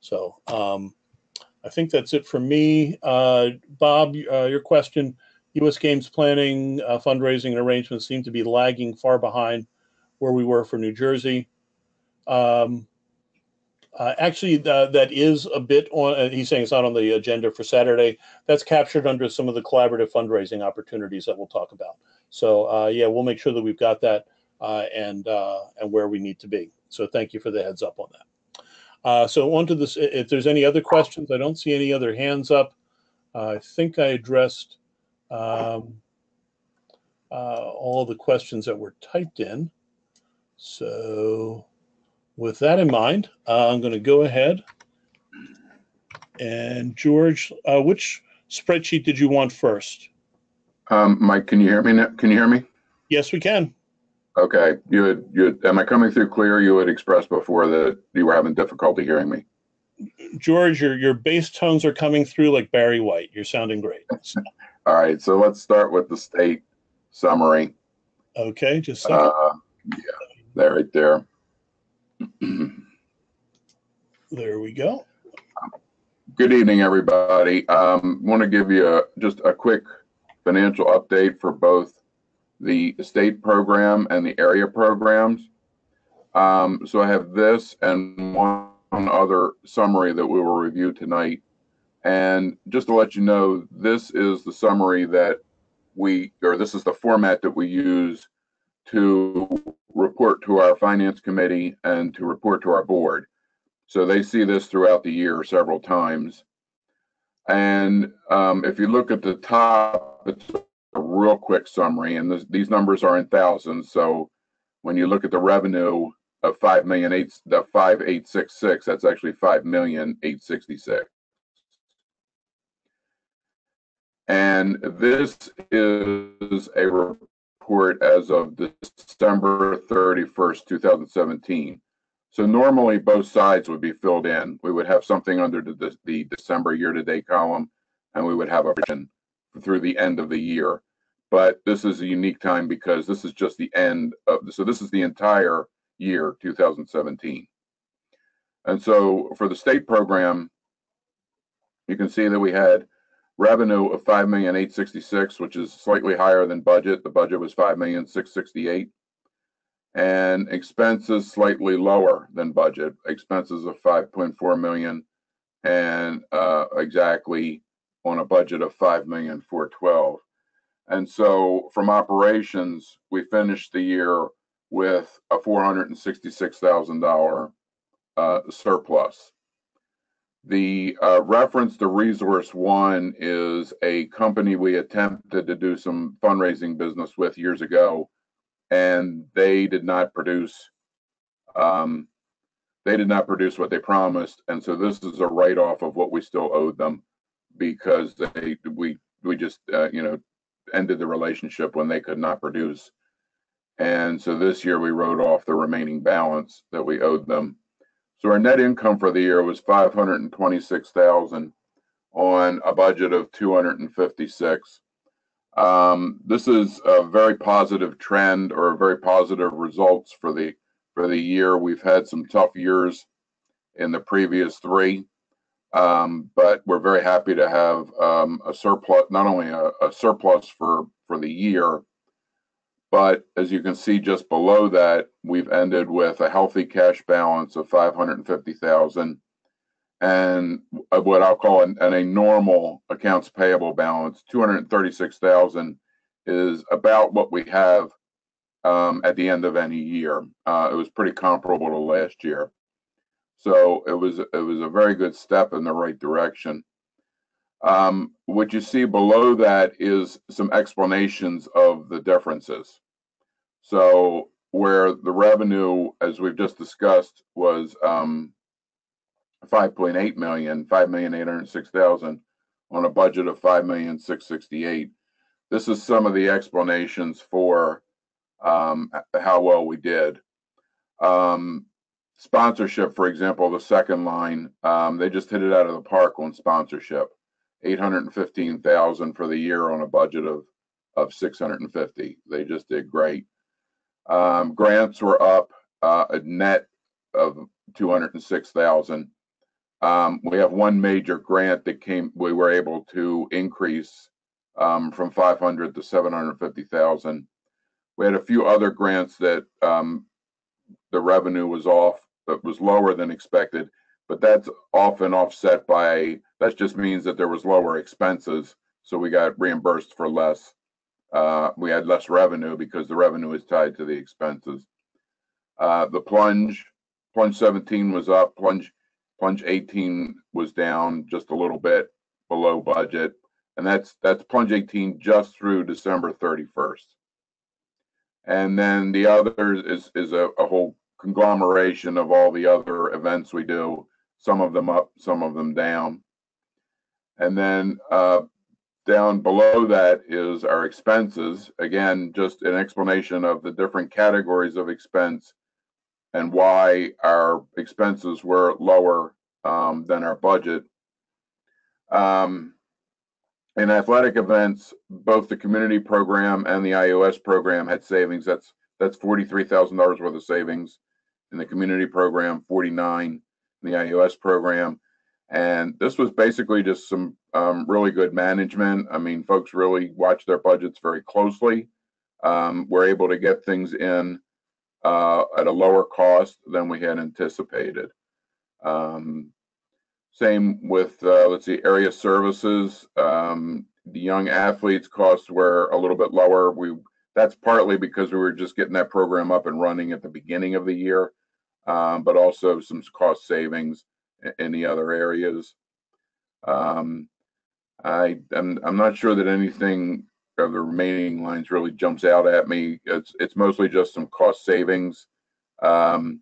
So I think that's it for me. Bob, your question, U.S. Games planning, fundraising, and arrangements seem to be lagging far behind where we were for New Jersey. Actually, that is a bit on, he's saying it's not on the agenda for Saturday. That's captured under some of the collaborative fundraising opportunities that we'll talk about. So yeah, we'll make sure that we've got that and where we need to be. So thank you for the heads up on that. So on to this, if there's any other questions, I don't see any other hands up. I think I addressed all the questions that were typed in. So with that in mind, I'm going to go ahead and George, which spreadsheet did you want first? Mike, can you hear me now? Can you hear me? Yes, we can. Okay. Am I coming through clear? You had expressed before that you were having difficulty hearing me. George, your bass tones are coming through like Barry White. You're sounding great. All right. So let's start with the state summary. Okay, just a second. Yeah, there, right there. There we go. Good evening, everybody. Want to give you just a quick financial update for both the state program and the area programs. So I have this and one other summary that we will review tonight. And just to let you know, this is the summary that this is the format that we use to report to our finance committee and to report to our board. So they see this throughout the year several times. And if you look at the top, it's a real quick summary, and these numbers are in thousands. So when you look at the revenue of 5,866, that's actually 5,866. And this is a report as of December 31st, 2017. So normally both sides would be filled in. We would have something under the December year-to-date column, and we would have a projection through the end of the year. But this is a unique time because this is just the end of, so this is the entire year, 2017. And so for the state program, you can see that we had revenue of 5,866,000, which is slightly higher than budget. The budget was 5,668,000. And expenses slightly lower than budget, expenses of 5.4 million, and exactly on a budget of 5,412,000. And so from operations, we finished the year with a $466,000 surplus. The reference to Resource One is a company we attempted to do some fundraising business with years ago, and they did not produce what they promised, and so this is a write-off of what we still owed them because we just ended the relationship when they could not produce, and so this year we wrote off the remaining balance that we owed them. So our net income for the year was 526,000 on a budget of 256. This is a very positive trend or very positive results for the year. We've had some tough years in the previous three, but we're very happy to have a surplus, not only a surplus for the year, But as you can see just below that, we've ended with a healthy cash balance of $550,000 and what I'll call a normal accounts payable balance. $236,000 is about what we have at the end of any year. It was pretty comparable to last year. So it was a very good step in the right direction. What you see below that is some explanations of the differences. So where the revenue, as we've just discussed, was 5.8 million, 5,806,000 on a budget of 5,668,000. This is some of the explanations for how well we did. Sponsorship, for example, the second line, they just hit it out of the park on sponsorship. 815,000 for the year on a budget of 650. They just did great. Grants were up a net of 206,000. We have one major grant that we were able to increase from 500 to 750,000. We had a few other grants that the revenue was off, but was lower than expected. But that's often offset by, that just means that there was lower expenses. So we got reimbursed for less. We had less revenue because the revenue is tied to the expenses. The plunge 17 was up, plunge 18 was down just a little bit below budget. And that's plunge 18 just through December 31st. And then the other is a whole conglomeration of all the other events we do, some of them up, some of them down. And then down below that is our expenses. Again, just an explanation of the different categories of expense and why our expenses were lower than our budget. In athletic events, both the community program and the iOS program had savings. That's $43,000 worth of savings in the community program, 49 in the iOS program. And this was basically just some really good management. I mean, folks really watch their budgets very closely. We're able to get things in at a lower cost than we had anticipated. Same with, let's see, area services. The young athletes costs were a little bit lower. That's partly because we were just getting that program up and running at the beginning of the year, but also some cost savings in the other areas. I'm not sure that anything of the remaining lines really jumps out at me. It's mostly just some cost savings and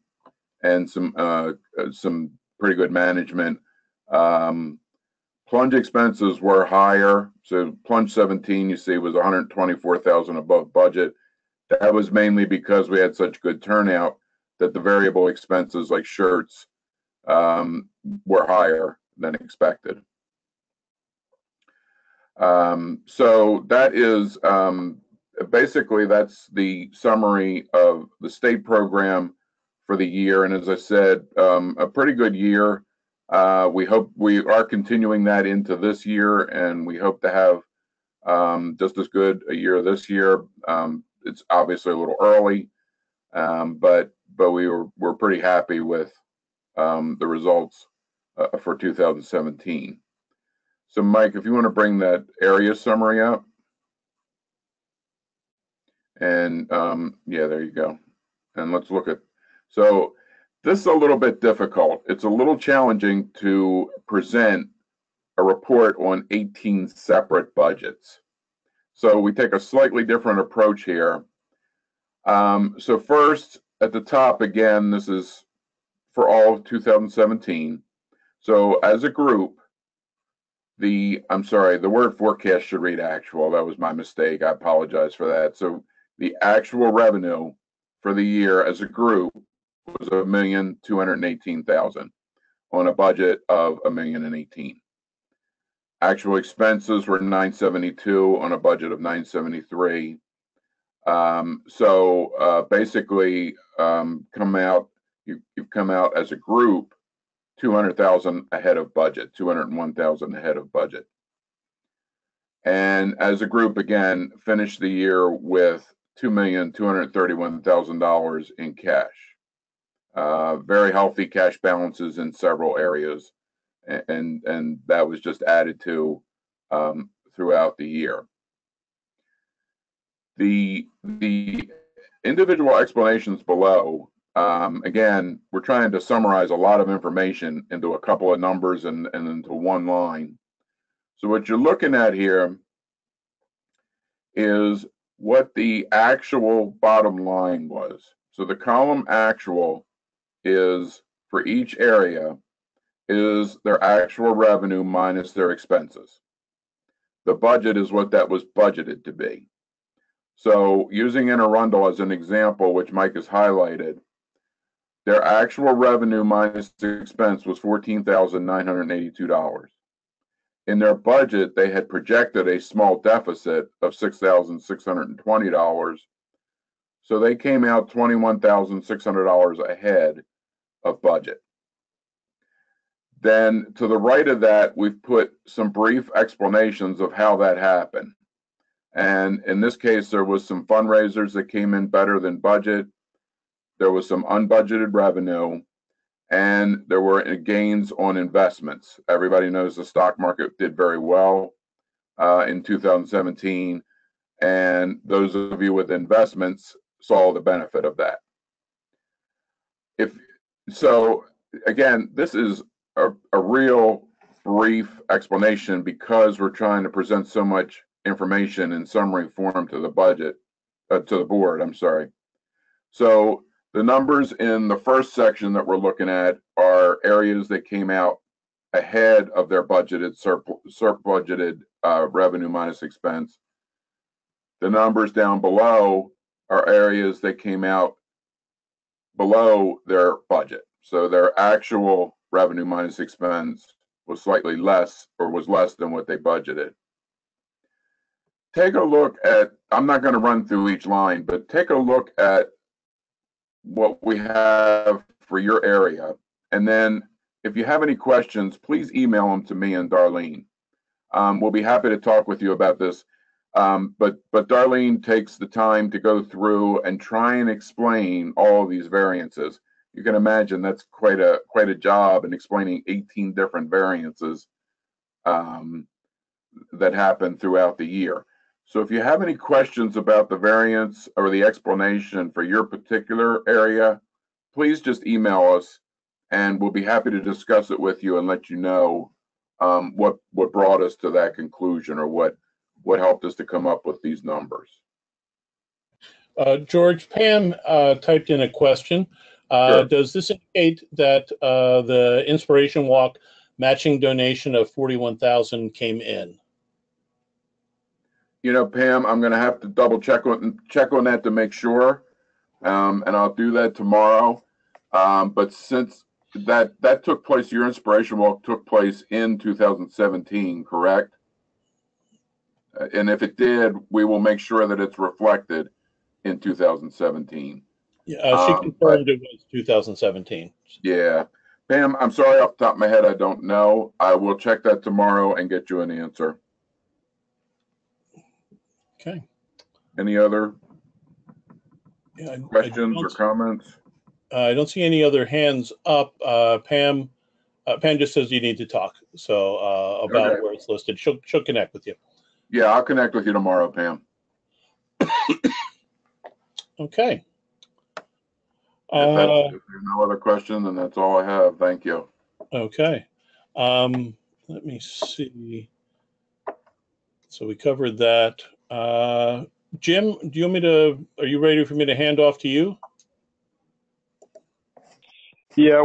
some pretty good management. Plunge expenses were higher. So plunge 17, you see, was 124,000 above budget. That was mainly because we had such good turnout that the variable expenses like shirts were higher than expected. So that is basically, that's the summary of the state program for the year. And as I said, a pretty good year. We hope we are continuing that into this year, and we hope to have just as good a year this year. It's obviously a little early, but we're pretty happy with the results for 2017. So Mike, if you want to bring that area summary up. And yeah, there you go. And let's look at, so this is a little bit difficult. It's a little challenging to present a report on 18 separate budgets. So we take a slightly different approach here. So first, at the top, again, this is for all of 2017. So as a group, I'm sorry, the word forecast should read actual. That was my mistake. I apologize for that. So the actual revenue for the year as a group was $1,218,000 on a budget of $1,018,000. Actual expenses were $972 on a budget of $973. So basically, you've come out as a group $200,000 ahead of budget, $201,000 ahead of budget. And as a group, again, finished the year with $2,231,000 in cash. Very healthy cash balances in several areas, and that was just added to throughout the year. The individual explanations below, again, we're trying to summarize a lot of information into a couple of numbers and into one line. So what you're looking at here is what the actual bottom line was. So the column actual is, for each area, is their actual revenue minus their expenses. The budget is what that was budgeted to be. So using Inner Arundel as an example, which Mike has highlighted, their actual revenue minus the expense was $14,982. In their budget, they had projected a small deficit of $6,620. So they came out $21,600 ahead of budget. Then to the right of that, we've put some brief explanations of how that happened. And in this case, there was some fundraisers that came in better than budget. There was some unbudgeted revenue, and there were gains on investments. Everybody knows the stock market did very well in 2017, and those of you with investments saw the benefit of that. So again, this is a real brief explanation because we're trying to present so much information in summary form to the board, I'm sorry. So the numbers in the first section that we're looking at are areas that came out ahead of their budgeted, budgeted revenue minus expense. The numbers down below are areas that came out below their budget. So their actual revenue minus expense was slightly less, or was less than what they budgeted. Take a look at, I'm not going to run through each line, but take a look at what we have for your area. And then if you have any questions, please email them to me and Darlene. We'll be happy to talk with you about this. But Darlene takes the time to go through and try and explain all of these variances. You can imagine that's quite a job in explaining 18 different variances that happen throughout the year. So if you have any questions about the variance or the explanation for your particular area, please just email us and we'll be happy to discuss it with you and let you know what brought us to that conclusion, or what helped us to come up with these numbers. George, Pam typed in a question. Sure. Does this indicate that the Inspiration Walk matching donation of $41,000 came in? You know, Pam, I'm going to have to double check on that to make sure, and I'll do that tomorrow. But since that took place, your Inspiration Walk took place in 2017, correct? And if it did, we will make sure that it's reflected in 2017. Yeah, she confirmed it was 2017. Yeah. Pam, I'm sorry, off the top of my head, I don't know. I will check that tomorrow and get you an answer. Okay. Any other questions or comments? I don't see any other hands up. Pam just says you need to talk. So about where it's listed. She'll connect with you. Yeah, I'll connect with you tomorrow, Pam. Okay. If there's no other question, then that's all I have. Thank you. Okay. Let me see. So we covered that. Jim, do you want me to, are you ready for me to hand off to you? Yeah,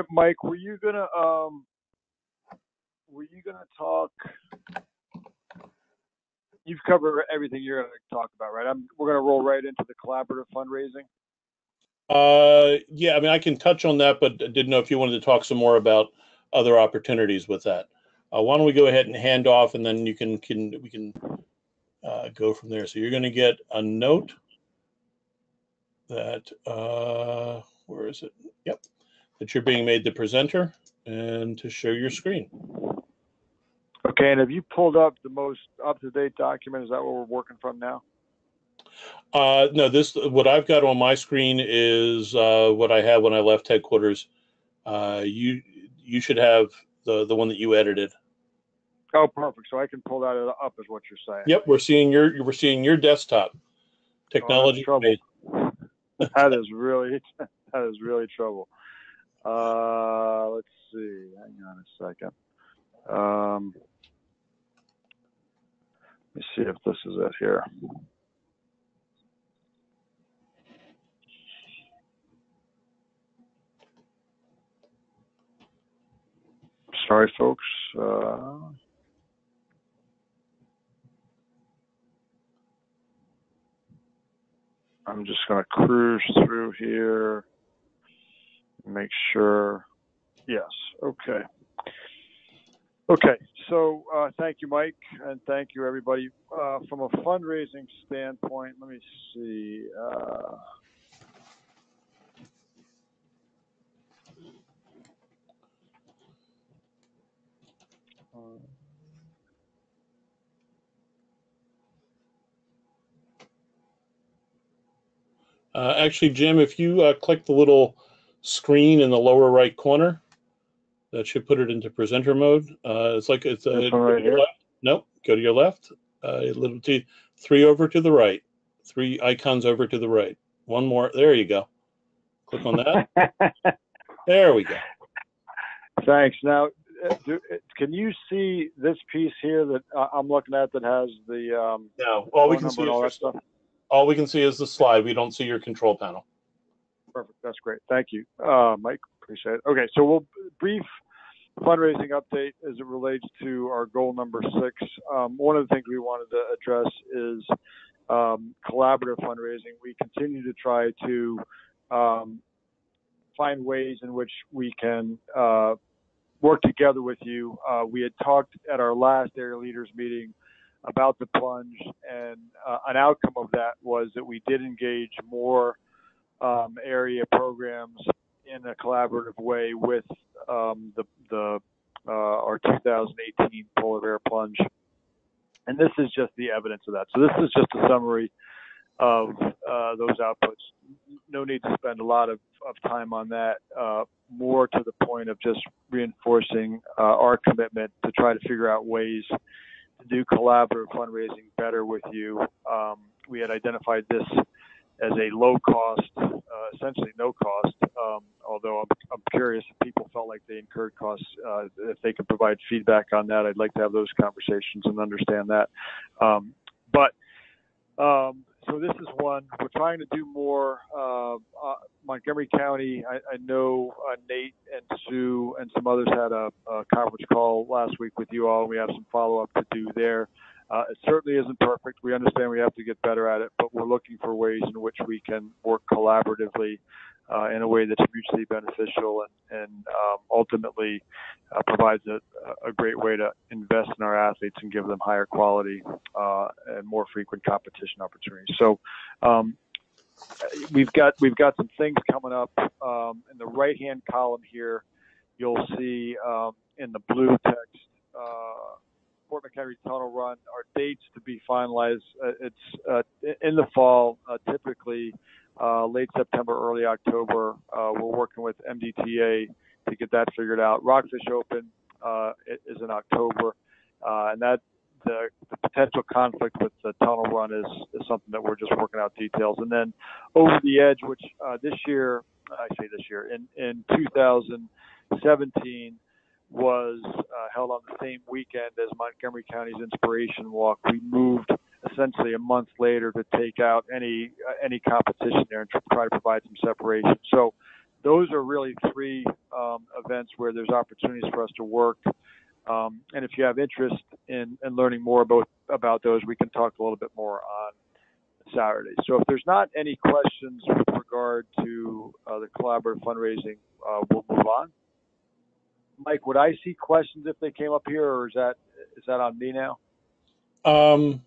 Mike, were you gonna talk? You've covered everything you're gonna talk about, right? We're gonna roll right into the collaborative fundraising. Yeah, I mean, I can touch on that, but I didn't know if you wanted to talk some more about other opportunities with that. Why don't we go ahead and hand off, and then we can go from there. So you're going to get a note that where is it? Yep, that you're being made the presenter, and to share your screen. Okay, and have you pulled up the most up-to-date document? Is that what we're working from now? No, what I've got on my screen is what I had when I left headquarters. You should have the one that you edited. Oh, perfect. So I can pull that up, is what you're saying. Yep, we're seeing your desktop. Technology. Oh, that's trouble. That is really trouble. Let's see. Hang on a second. Let me see if this is it here. Sorry, folks. I'm just going to cruise through here, make sure. Yes. Okay. Okay. So thank you, Mike, and thank you, everybody. From a fundraising standpoint, let me see. Actually, Jim, if you click the little screen in the lower right corner, that should put it into presenter mode. It's like it's This one right here. left. Nope, go to your left. A little three over to the right. 3 icons over to the right. One more. There you go. Click on that. There we go. Thanks. Now, can you see this piece here that I'm looking at that has the no, all we can see all is that stuff? All we can see is the slide. We don't see your control panel. Perfect. That's great. Thank you, Mike. Appreciate it. Okay, so we'll brief fundraising update as it relates to our goal number 6. One of the things we wanted to address is collaborative fundraising. We continue to try to find ways in which we can work together with you. We had talked at our last area leaders meeting about the plunge, and an outcome of that was that we did engage more area programs in a collaborative way with our 2018 polar bear plunge. And this is just the evidence of that. So this is just a summary of those outputs. No need to spend a lot of time on that. More to the point of just reinforcing our commitment to try to figure out ways to do collaborative fundraising better with you. We had identified this as a low cost, essentially no cost, although I'm curious if people felt like they incurred costs. If they could provide feedback on that, I'd like to have those conversations and understand that. So this is one. We're trying to do more. Montgomery County, I know Nate and Sue and some others had a conference call last week with you all, and we have some follow-up to do there. It certainly isn't perfect. We understand we have to get better at it, but we're looking for ways in which we can work collaboratively in a way that's mutually beneficial and ultimately provides a great way to invest in our athletes and give them higher quality and more frequent competition opportunities. So we've got some things coming up. In the right-hand column here, you'll see in the blue text, Fort McHenry Tunnel Run, our dates to be finalized. It's in the fall, typically late September, early October. We're working with MDTA to get that figured out. Rockfish Open is in October, and that the potential conflict with the tunnel run is something that we're just working out details. And then Over the Edge, which in 2017 was held on the same weekend as Montgomery County's Inspiration Walk. We moved essentially a month later to take out any competition there and try to provide some separation. So those are really 3 events where there's opportunities for us to work. And if you have interest in learning more about those, we can talk a little bit more on Saturday. So if there's not any questions with regard to the collaborative fundraising, we'll move on. Mike, would I see questions if they came up here, or is that on me now? No,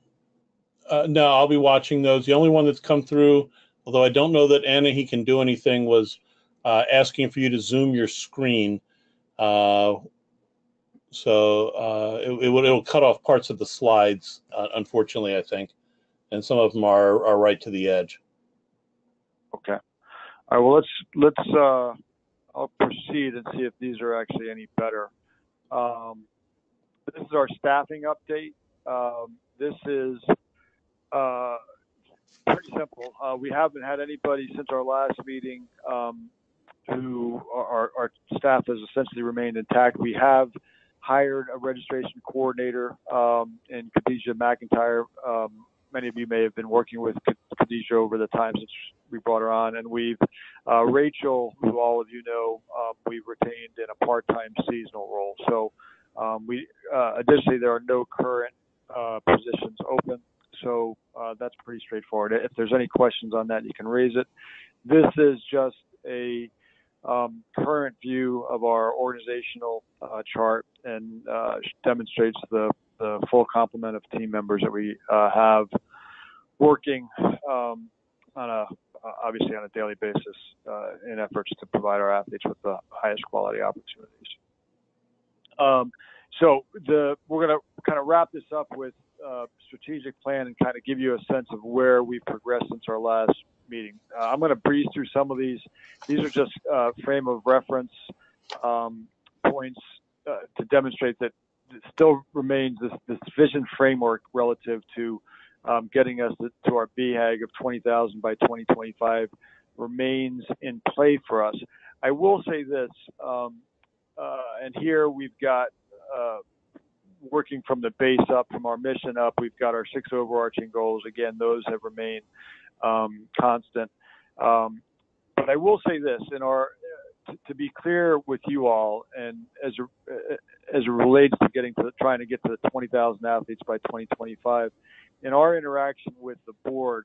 I'll be watching those. The only one that's come through, although I don't know that Anna he can do anything, was asking for you to zoom your screen. So it'll cut off parts of the slides, unfortunately, I think. and some of them are right to the edge. Okay. All right. Well, let's I'll proceed and see if these are actually any better. This is our staffing update. This is pretty simple. We haven't had anybody since our last meeting who our staff has essentially remained intact. We have hired a registration coordinator in Khadijah McIntyre. Many of you may have been working with Khadijah over the time since we brought her on, and we've Rachel, who all of you know, we've retained in a part-time seasonal role. So additionally, there are no current positions open. So that's pretty straightforward. If there's any questions on that, you can raise it. This is just a current view of our organizational chart and demonstrates the full complement of team members that we have working obviously on a daily basis in efforts to provide our athletes with the highest quality opportunities. So we're going to kind of wrap this up with strategic plan and kind of give you a sense of where we've progressed since our last meeting. I'm going to breeze through some of these. These are just frame of reference points to demonstrate that it still remains this vision framework relative to getting us to our BHAG of 20,000 by 2025 remains in play for us. I will say this, and here we've got working from the base up, from our mission up, we've got our 6 overarching goals. Again, those have remained constant. But I will say this, to be clear with you all, and as it relates to trying to get to the 20,000 athletes by 2025, in our interaction with the board,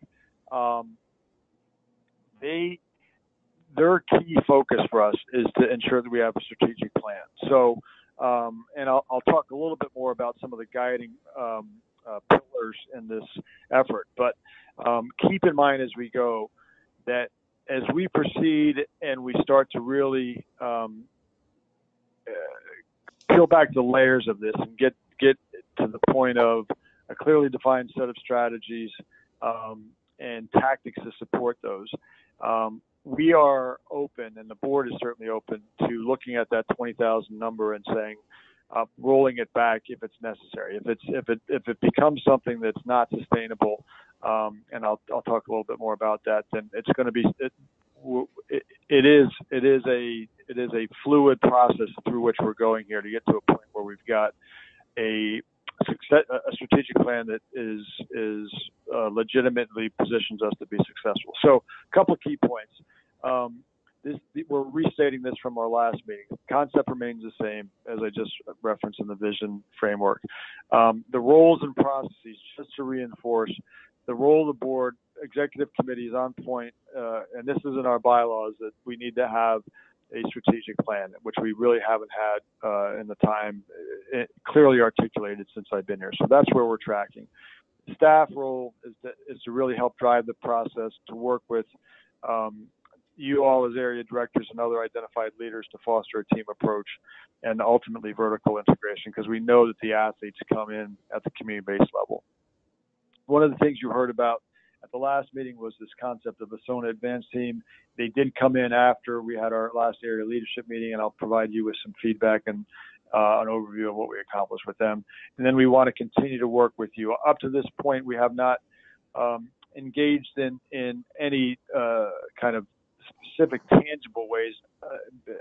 their key focus for us is to ensure that we have a strategic plan. So, and I'll talk a little bit more about some of the guiding pillars in this effort. But keep in mind as we go that as we proceed and we start to really peel back the layers of this and get to the point of a clearly defined set of strategies and tactics to support those, we are open, and the board is certainly open to looking at that 20,000 number and saying, rolling it back if it's necessary. If it becomes something that's not sustainable, and I'll talk a little bit more about that, then it's going to be it is a fluid process through which we're going here to get to a point where we've got a strategic plan that is legitimately positions us to be successful. So a couple of key points. We're restating this from our last meeting. The concept remains the same as I just referenced in the vision framework. The roles and processes, just to reinforce, the role of the board, executive committee is on point, and this is in our bylaws that we need to have a strategic plan, which we really haven't had in the time clearly articulated since I've been here. So that's where we're tracking. The staff role is to really help drive the process, to work with you all as area directors and other identified leaders to foster a team approach and ultimately vertical integration, because we know that the athletes come in at the community-based level. One of the things you heard about at the last meeting was this concept of a SONA advanced team. They did come in after we had our last area leadership meeting, and I'll provide you with some feedback and an overview of what we accomplished with them. And then we want to continue to work with you. Up to this point, we have not engaged in any kind of specific tangible ways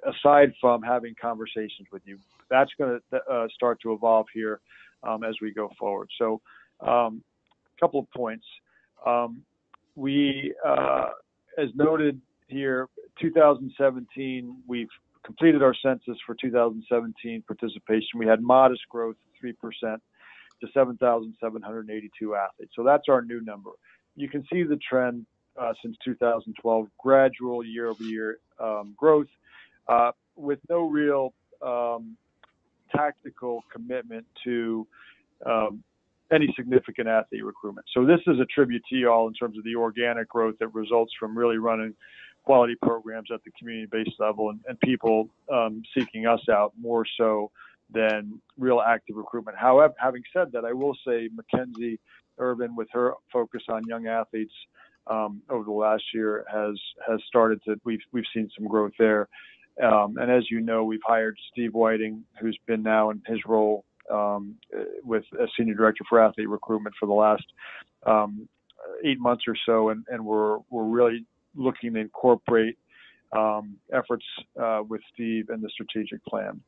aside from having conversations with you. That's going to start to evolve here as we go forward. So a couple of points. We, as noted here, 2017, we've completed our census for 2017 participation. We had modest growth, 3%, to 7,782 athletes. So that's our new number. You can see the trend since 2012, gradual year-over-year growth with no real tactical commitment to any significant athlete recruitment. So this is a tribute to you all in terms of the organic growth that results from really running quality programs at the community-based level and people seeking us out more so than real active recruitment. However, having said that, I will say Mackenzie Irvin, with her focus on young athletes over the last year, has started to. We've seen some growth there. And as you know, we've hired Steve Whiting, who's been now in his role with as Senior Director for Athlete Recruitment for the last 8 months or so, and we're really looking to incorporate efforts with Steve and the strategic plan.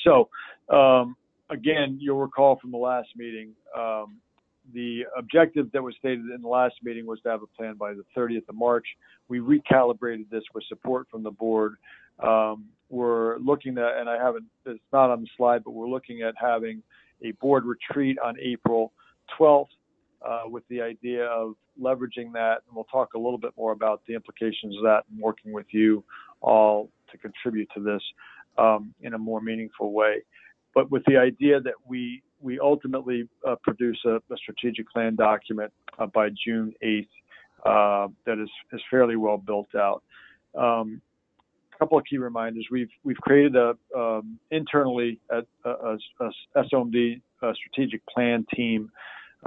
So again, you'll recall from the last meeting, the objective that was stated in the last meeting was to have a plan by the 30th of March. We recalibrated this with support from the board. We're looking at, and it's not on the slide, but we're looking at having a board retreat on April 12th with the idea of leveraging that. And we'll talk a little bit more about the implications of that and working with you all to contribute to this in a more meaningful way. But with the idea that we ultimately produce a strategic plan document by June 8th that is fairly well built out. A couple of key reminders. We've created internally a SOMD strategic plan team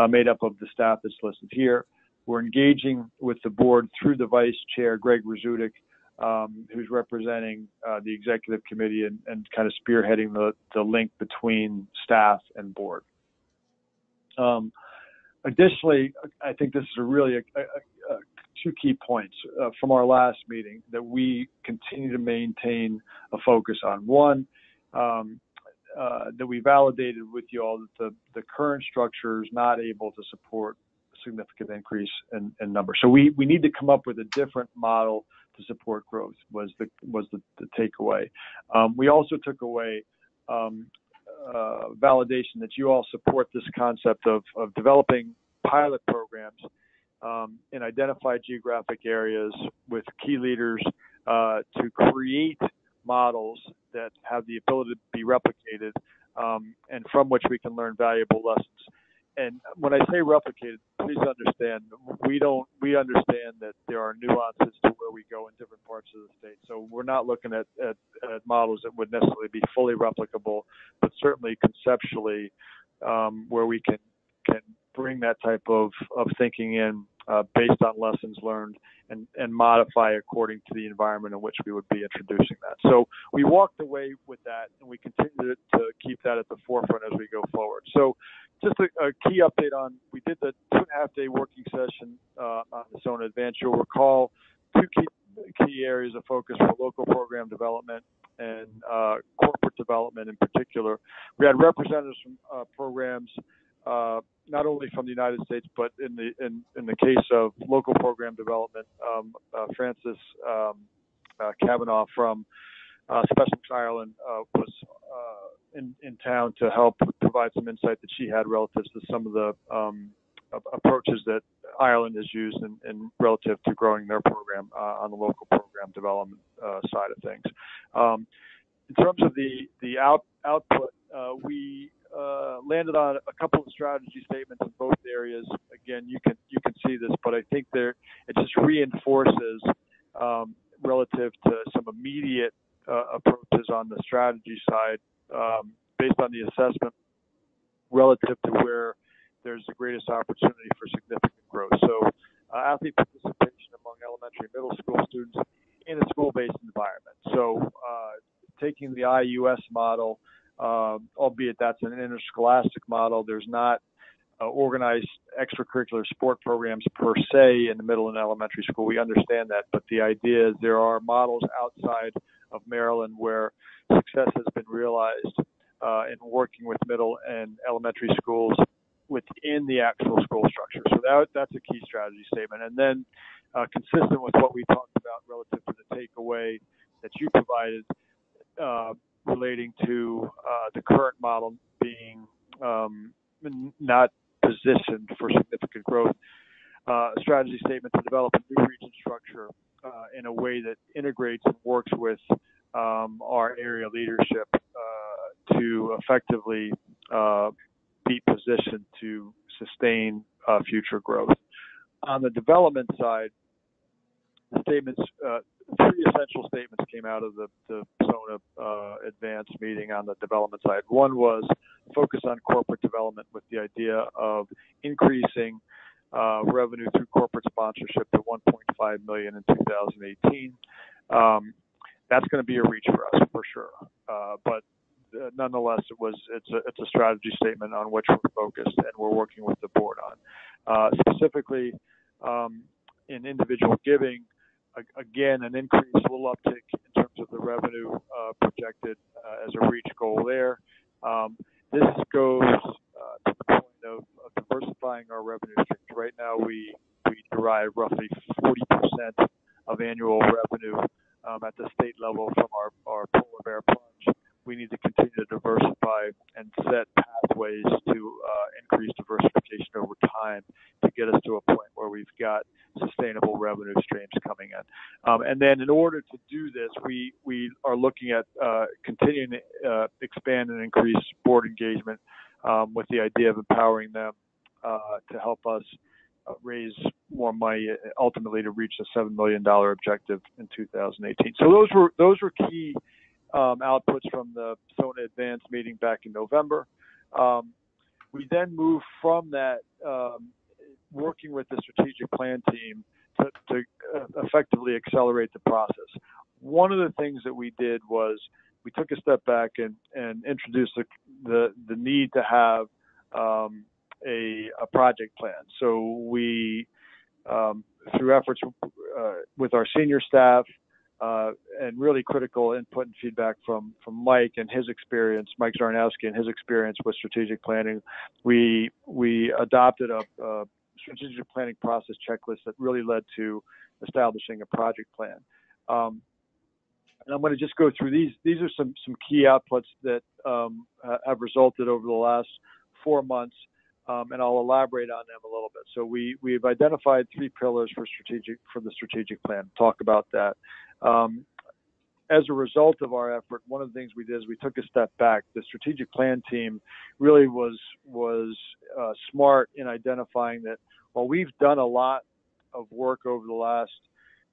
made up of the staff that's listed here. We're engaging with the board through the vice chair, Greg Razudik, who's representing the executive committee and kind of spearheading the link between staff and board. Additionally, I think this is really two key points from our last meeting that we continue to maintain a focus on. One, that we validated with you all that the current structure is not able to support a significant increase in numbers. So we need to come up with a different model to support growth was the takeaway. We also took away validation that you all support this concept of developing pilot programs in identified geographic areas with key leaders to create models that have the ability to be replicated and from which we can learn valuable lessons. And when I say replicated, please understand, we understand that there are nuances to where we go in different parts of the state. So we're not looking at models that would necessarily be fully replicable, but certainly conceptually where we can bring that type of thinking in based on lessons learned and modify according to the environment in which we would be introducing that. So we walked away with that, and we continue to keep that at the forefront as we go forward. So just a key update on, we did the 2.5-day working session on the Zona Advance. You'll recall two key areas of focus for local program development and corporate development in particular. We had representatives from programs not only from the United States, but in the case of local program development, Frances Kavanaugh from Special Ireland was in town to help provide some insight that she had relative to some of the approaches that Ireland has used in relative to growing their program on the local program development side of things. In terms of the output, we landed on a couple of strategy statements in both areas. Again, you can see this, but I think it just reinforces relative to some immediate approaches on the strategy side based on the assessment relative to where there's the greatest opportunity for significant growth. So athlete participation among elementary and middle school students in a school-based environment. So taking the IUS model, albeit that's an interscholastic model, there's not organized extracurricular sport programs per se in the middle and elementary school. We understand that, but the idea is there are models outside of Maryland where success has been realized in working with middle and elementary schools within the actual school structure. So that's a key strategy statement. And then consistent with what we talked about relative to the takeaway that you provided relating to the current model being not positioned for significant growth, a strategy statement to develop a new region structure in a way that integrates and works with our area leadership to effectively be positioned to sustain future growth. On the development side, the statements, three essential statements came out of the Zona Advance meeting on the development side. One was focus on corporate development with the idea of increasing revenue through corporate sponsorship to 1.5 million in 2018. That's going to be a reach for us for sure, but nonetheless, it's a strategy statement on which we're focused and we're working with the board on. Specifically, in individual giving, again, an increase, a little uptick in terms of the revenue projected as a reach goal there. This goes to the point of diversifying our revenue streams. Right now, we derive roughly 40% of annual revenue at the state level from our polar bear plunge. We need to continue to diversify and set pathways to increase diversification over time to get us to a point where we've got sustainable revenue streams coming in. And then in order to do this, we are looking at continuing to expand and increase board engagement with the idea of empowering them to help us raise more money, ultimately to reach the $7 million objective in 2018. So those were key outputs from the SONA Advanced meeting back in November. We then moved from that, working with the strategic plan team to effectively accelerate the process. One of the things that we did was we took a step back and introduced the need to have a project plan. So we, through efforts with our senior staff, and really critical input and feedback from Mike and his experience, Mike Zarnowski and his experience with strategic planning, we adopted a strategic planning process checklist that really led to establishing a project plan. And I'm going to just go through these. These are some key outputs that have resulted over the last 4 months, and I'll elaborate on them a little bit. So we've identified 3 pillars for the strategic plan. Talk about that. As a result of our effort, one of the things we did is we took a step back. The strategic plan team really was smart in identifying that while we've done a lot of work over the last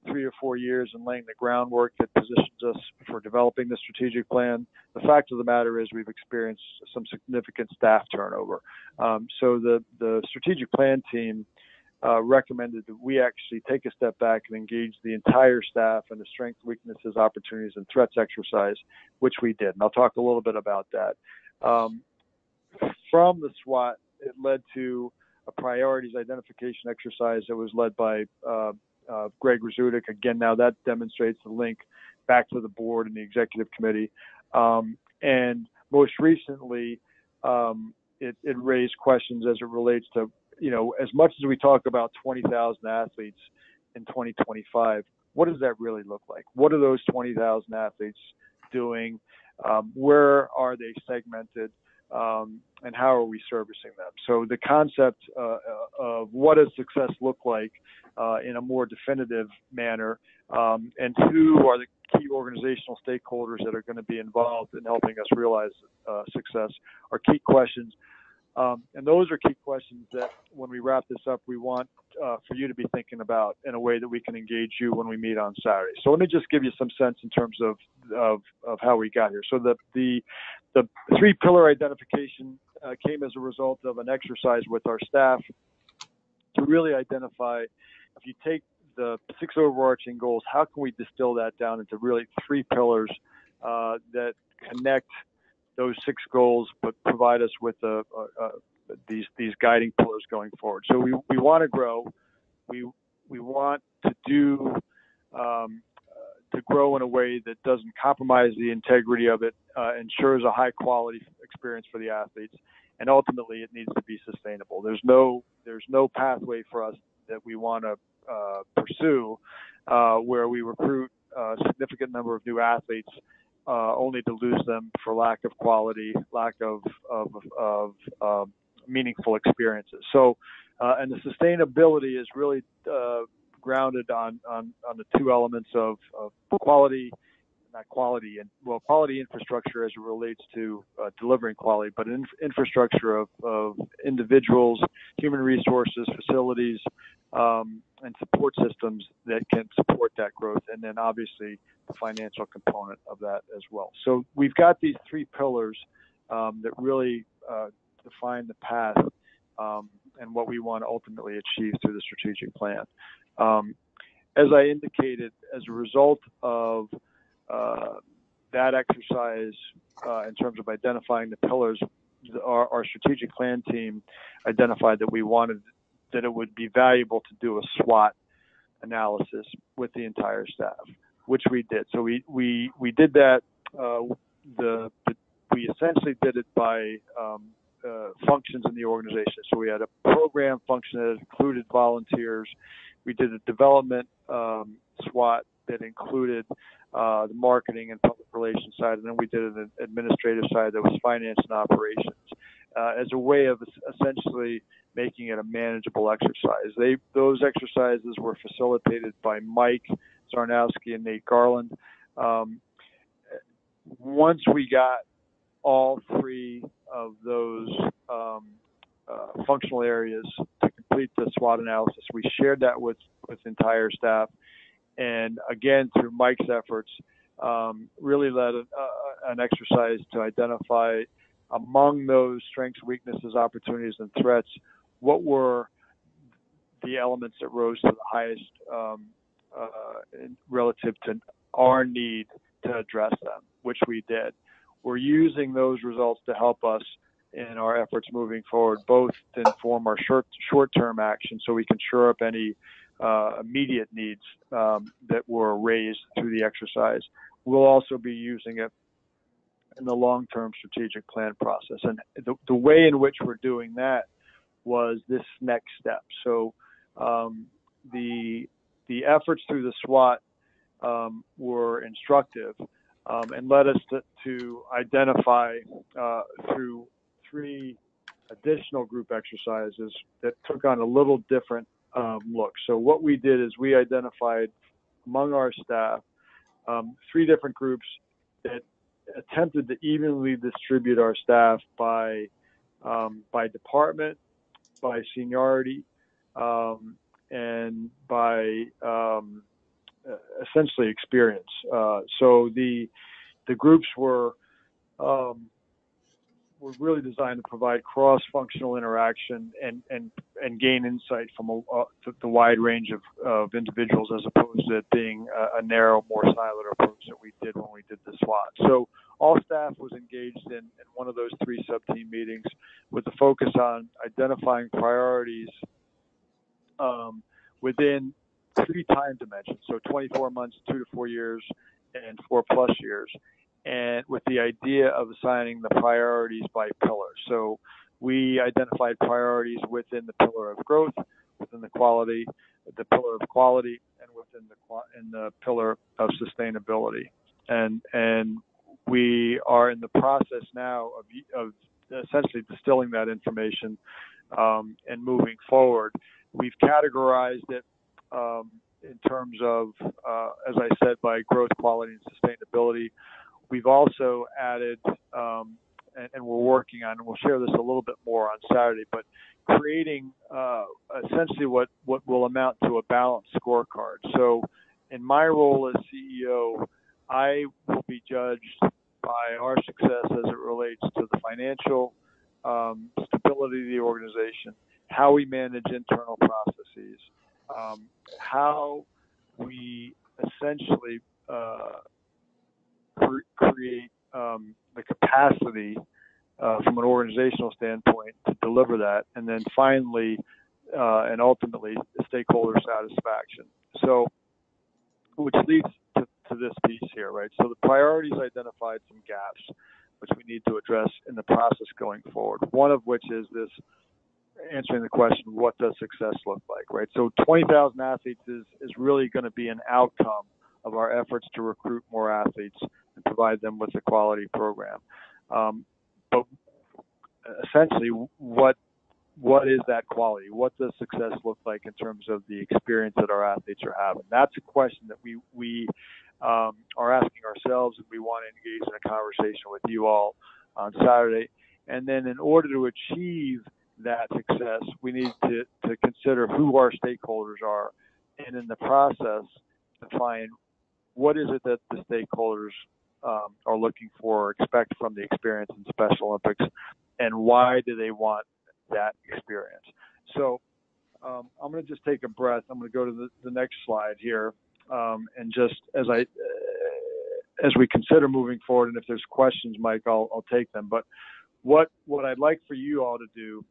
3 or 4 years and laying the groundwork that positions us for developing the strategic plan, the fact of the matter is we've experienced some significant staff turnover. So the strategic plan team recommended that we actually take a step back and engage the entire staff in the strengths, weaknesses, opportunities, and threats exercise, which we did. And I'll talk a little bit about that. From the SWOT, it led to a priorities identification exercise that was led by Greg Razudik. Again, now that demonstrates the link back to the board and the executive committee. And most recently, it raised questions as it relates to, as much as we talk about 20,000 athletes in 2025, what does that really look like? What are those 20,000 athletes doing? Where are they segmented? And how are we servicing them? So the concept of what does success look like in a more definitive manner, and who are the key organizational stakeholders that are going to be involved in helping us realize success are key questions. And those are key questions that when we wrap this up, we want for you to be thinking about in a way that we can engage you when we meet on Saturday. So let me just give you some sense in terms of how we got here. So the 3-pillar identification came as a result of an exercise with our staff to really identify, if you take the 6 overarching goals, how can we distill that down into really 3 pillars that connect those 6 goals, but provide us with these guiding pillars going forward. So we want to grow. We want to grow in a way that doesn't compromise the integrity of it, ensures a high quality experience for the athletes, and ultimately it needs to be sustainable. There's no pathway for us that we want to pursue where we recruit a significant number of new athletes only to lose them for lack of quality, lack of meaningful experiences. So, and the sustainability is really grounded on the 2 elements of quality, quality infrastructure as it relates to delivering quality, but infrastructure of individuals, human resources, facilities, and support systems that can support that growth, and then obviously the financial component of that as well. So we've got these 3 pillars that really define the path and what we want to ultimately achieve through the strategic plan. As I indicated, as a result of that exercise in terms of identifying the pillars, our strategic plan team identified that it would be valuable to do a SWOT analysis with the entire staff, which we did. So we did that. We essentially did it by functions in the organization. So we had a program function that included volunteers. We did a development SWOT that included the marketing and public relations side, and then we did an administrative side that was finance and operations, as a way of essentially making it a manageable exercise. Those exercises were facilitated by Mike Zarnowski and Nate Garland. Once we got all three of those functional areas to complete the SWOT analysis, we shared that with entire staff. And again, through Mike's efforts, really led an exercise to identify among those strengths, weaknesses, opportunities, and threats, what were the elements that rose to the highest relative to our need to address them, which we did. We're using those results to help us in our efforts moving forward, both to inform our short-term action so we can shore up any immediate needs that were raised through the exercise. We'll also be using it in the long-term strategic plan process. And the way in which we're doing that was this next step. So the efforts through the SWOT were instructive and led us to identify through three additional group exercises that took on a little different look. So what we did is we identified among our staff three different groups that attempted to evenly distribute our staff by department, by seniority, and by essentially experience. So the groups were really designed to provide cross-functional interaction and gain insight from the wide range of individuals, as opposed to it being a narrow, more siloed approach that we did when we did the SWOT. So all staff was engaged in one of those three sub-team meetings with the focus on identifying priorities within three time dimensions, so 24 months, 2 to 4 years, and 4+ years, and with the idea of assigning the priorities by pillar. So we identified priorities within the pillar of growth, within the pillar of quality, and within the pillar of sustainability. And we are in the process now of essentially distilling that information and moving forward. We've categorized it in terms of, as I said, by growth, quality, and sustainability. We've also added, and we're working on, and we'll share this a little bit more on Saturday, but creating essentially what will amount to a balanced scorecard. So in my role as CEO, I will be judged by our success as it relates to the financial stability of the organization, how we manage internal processes, how we essentially create the capacity from an organizational standpoint to deliver that, and then finally and ultimately stakeholder satisfaction. So, which leads to this piece here, right? So the priorities identified some gaps which we need to address in the process going forward. One of which is this answering the question, what does success look like, right? So 20,000 athletes is really going to be an outcome of our efforts to recruit more athletes and provide them with a quality program. But essentially, what is that quality? What does success look like in terms of the experience that our athletes are having? That's a question that we are asking ourselves, and we want to engage in a conversation with you all on Saturday. And then in order to achieve that success, we need to consider who our stakeholders are, and in the process, define what is it that the stakeholders are looking for or expect from the experience in Special Olympics, and why do they want that experience. So I'm going to just take a breath. I'm going to go to the next slide here, and just as we consider moving forward, and if there's questions, Mike, I'll take them. But what I'd like for you all to do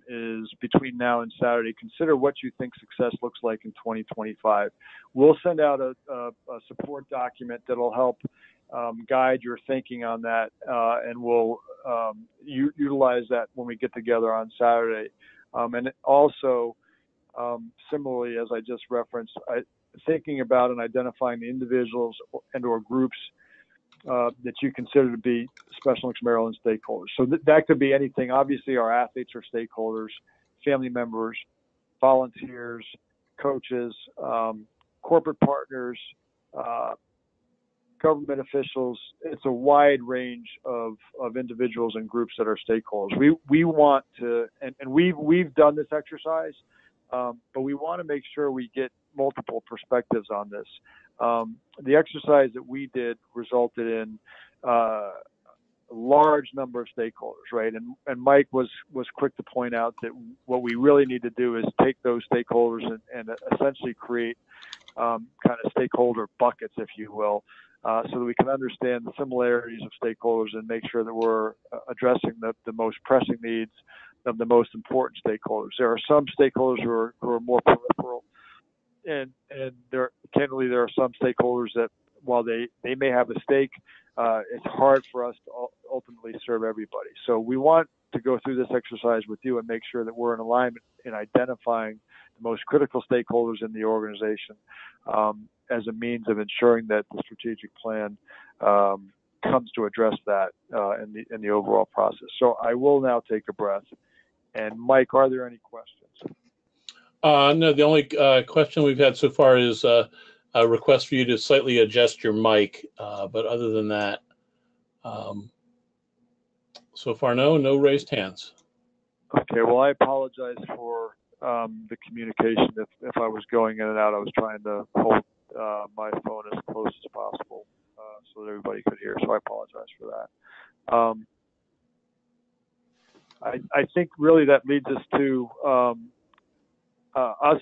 is between now and Saturday, consider what you think success looks like in 2025. We'll send out a support document that'll help guide your thinking on that, and we'll utilize that when we get together on Saturday. And also, similarly, as I just referenced, thinking about and identifying the individuals and/or groups that you consider to be Special Olympics Maryland stakeholders. So that could be anything. Obviously, our athletes are stakeholders, family members, volunteers, coaches, corporate partners, government officials. It's a wide range of individuals and groups that are stakeholders. We want to, and we've done this exercise, but we want to make sure we get multiple perspectives on this. The exercise that we did resulted in a large number of stakeholders, right? And Mike was quick to point out that what we really need to do is take those stakeholders and essentially create kind of stakeholder buckets, if you will, so that we can understand the similarities of stakeholders and make sure that we're addressing the most pressing needs of the most important stakeholders. There are some stakeholders who are more peripheral, and candidly, there are some stakeholders that, while they may have a stake, it's hard for us to ultimately serve everybody. So we want to go through this exercise with you and make sure that we're in alignment in identifying the most critical stakeholders in the organization as a means of ensuring that the strategic plan comes to address that in the overall process. So I will now take a breath. And Mike, are there any questions? No, the only question we've had so far is a request for you to slightly adjust your mic. But other than that, so far, no raised hands. Okay, well, I apologize for the communication. If I was going in and out, I was trying to hold my phone as close as possible so that everybody could hear. So I apologize for that. I think really that leads us to us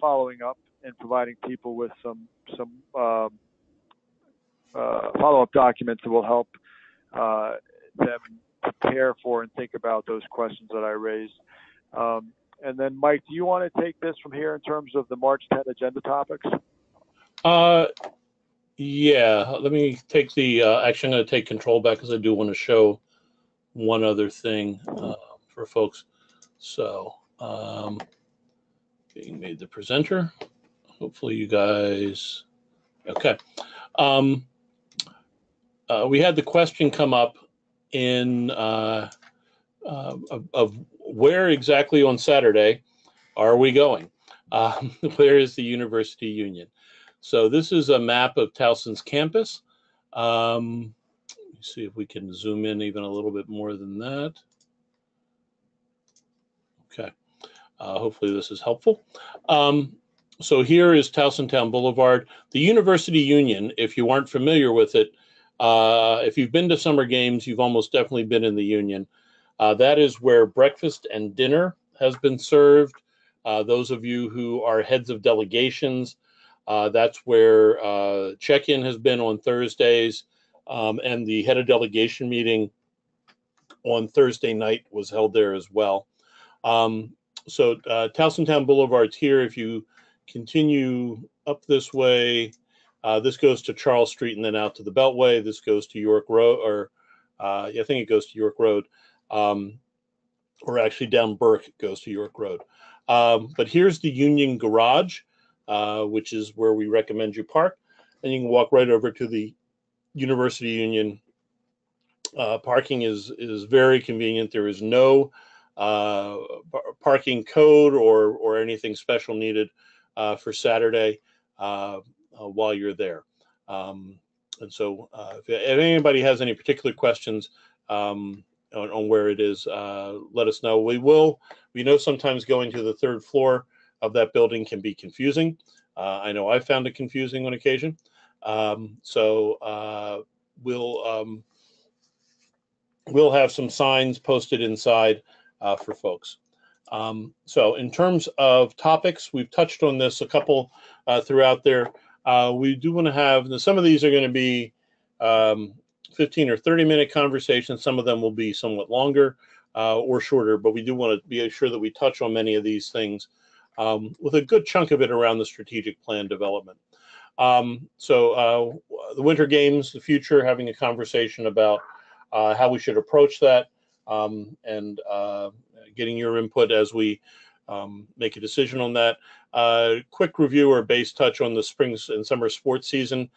following up and providing people with some follow-up documents that will help them prepare for and think about those questions that I raised. And then, Mike, do you want to take this from here in terms of the March 10 agenda topics? Yeah, let me take the, actually I'm going to take control back because I do want to show one other thing for folks. So, being made the presenter. Hopefully you guys, okay. We had the question come up in of where exactly on Saturday are we going? Where is the University Union? So this is a map of Towson's campus. Let me see if we can zoom in even a little bit more than that. Okay. Hopefully this is helpful. So here is Towson Town Boulevard. The University Union, if you aren't familiar with it, if you've been to summer games, you've almost definitely been in the Union. That is where breakfast and dinner has been served. Those of you who are heads of delegations, that's where check-in has been on Thursdays, and the head of delegation meeting on Thursday night was held there as well. So Towson Town Boulevard's here. If you continue up this way, this goes to Charles Street and then out to the Beltway. This goes to York Road, or I think it goes to York Road, or actually down Burke it goes to York Road. But here's the Union Garage, which is where we recommend you park. And you can walk right over to the University Union. Parking is very convenient. There is no parking code or anything special needed for Saturday while you're there. And so if anybody has any particular questions on where it is, let us know. We know sometimes going to the third floor of that building can be confusing. I know I found it confusing on occasion. we'll have some signs posted inside for folks. So in terms of topics, we've touched on this a couple throughout there. We do want to have, some of these are going to be 15 or 30-minute conversations. Some of them will be somewhat longer or shorter, but we do want to be sure that we touch on many of these things with a good chunk of it around the strategic plan development. So the Winter Games, the future, having a conversation about how we should approach that, and getting your input as we make a decision on that. Quick review or base touch on the spring and summer sports season.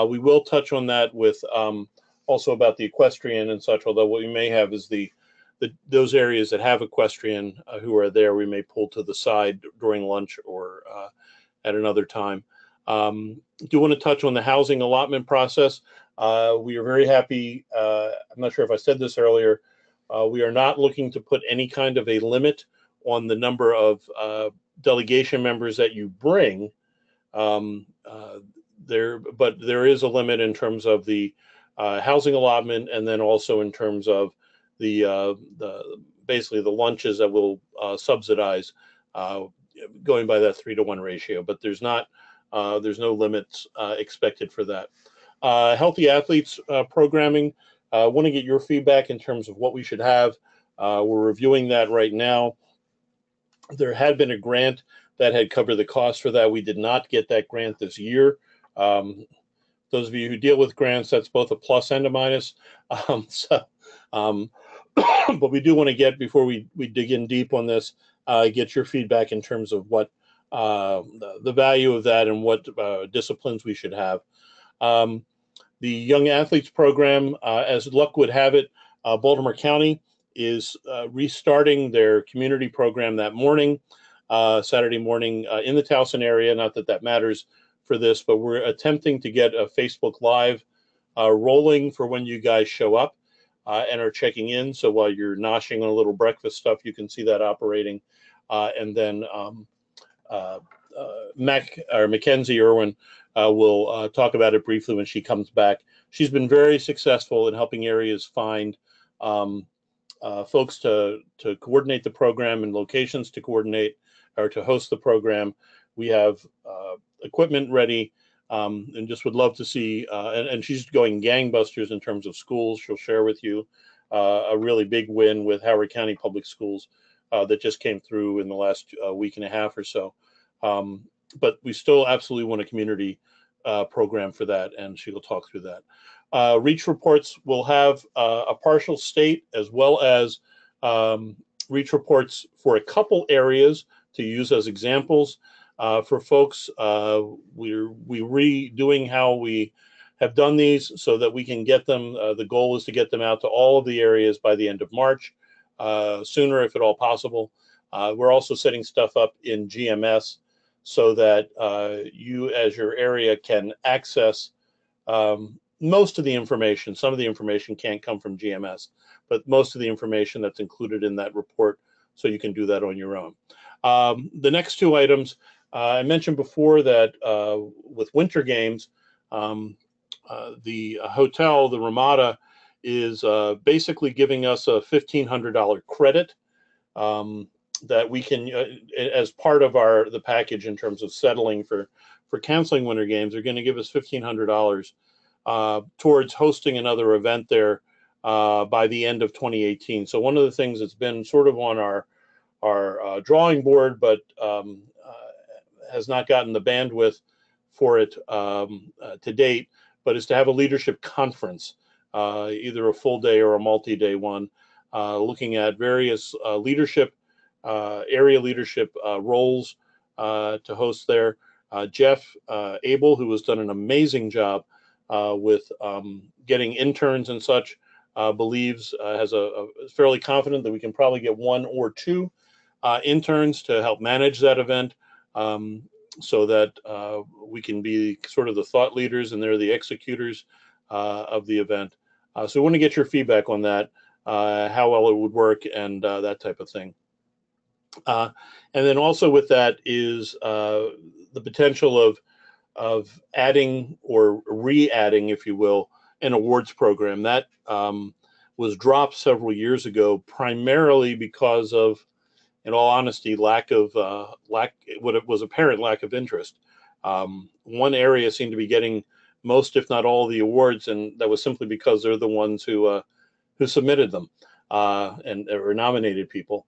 We will touch on that with also about the equestrian and such, although what we may have is those areas that have equestrian who are there, we may pull to the side during lunch or at another time. Do want to touch on the housing allotment process. We are very happy. I'm not sure if I said this earlier. We are not looking to put any kind of a limit on the number of delegation members that you bring. But there is a limit in terms of the housing allotment, and then also in terms of the basically the lunches that we'll subsidize, going by that 3-to-1 ratio. But there's no limits expected for that. Healthy Athletes programming. Want to get your feedback in terms of what we should have. We're reviewing that right now. There had been a grant that had covered the cost for that. We did not get that grant this year. Those of you who deal with grants, that's both a plus and a minus. But we do want to get, before we dig in deep on this, get your feedback in terms of what the value of that and what disciplines we should have. The Young Athletes Program, as luck would have it, Baltimore County is restarting their community program that morning, Saturday morning, in the Towson area. Not that that matters for this, but we're attempting to get a Facebook Live rolling for when you guys show up and are checking in. So while you're noshing on a little breakfast stuff, you can see that operating. And then Mackenzie Irwin will talk about it briefly when she comes back. She's been very successful in helping areas find folks to coordinate the program and locations to coordinate or to host the program. We have equipment ready, and just would love to see, and she's going gangbusters in terms of schools. She'll share with you a really big win with Howard County Public Schools that just came through in the last week and a half or so. But we still absolutely want a community program for that, and she will talk through that. Reach reports will have a partial state as well as reach reports for a couple areas to use as examples. For folks, we're redoing how we have done these so that we can get them. The goal is to get them out to all of the areas by the end of March, sooner if at all possible. We're also setting stuff up in GMS so that you as your area can access most of the information. Some of the information can't come from GMS, but most of the information that's included in that report, so you can do that on your own. The next two items, I mentioned before that with Winter Games, the hotel, the Ramada, is basically giving us a $1,500 credit that we can, as part of the package in terms of settling for canceling Winter Games. They're going to give us $1,500 towards hosting another event there by the end of 2018. So one of the things that's been sort of on our drawing board, but has not gotten the bandwidth for it to date, but is to have a leadership conference, either a full day or a multi-day one, looking at various leadership, area leadership roles to host there. Jeff Abel, who has done an amazing job with getting interns and such, believes, is fairly confident that we can probably get one or two interns to help manage that event, so that we can be sort of the thought leaders and they're the executors of the event. So we want to get your feedback on that, how well it would work and that type of thing. And then also with that is the potential of adding or re-adding, if you will, an awards program. That was dropped several years ago, primarily because of, in all honesty, what it was apparent lack of interest. One area seemed to be getting most, if not all, the awards, and that was simply because they're the ones who submitted them and or nominated people.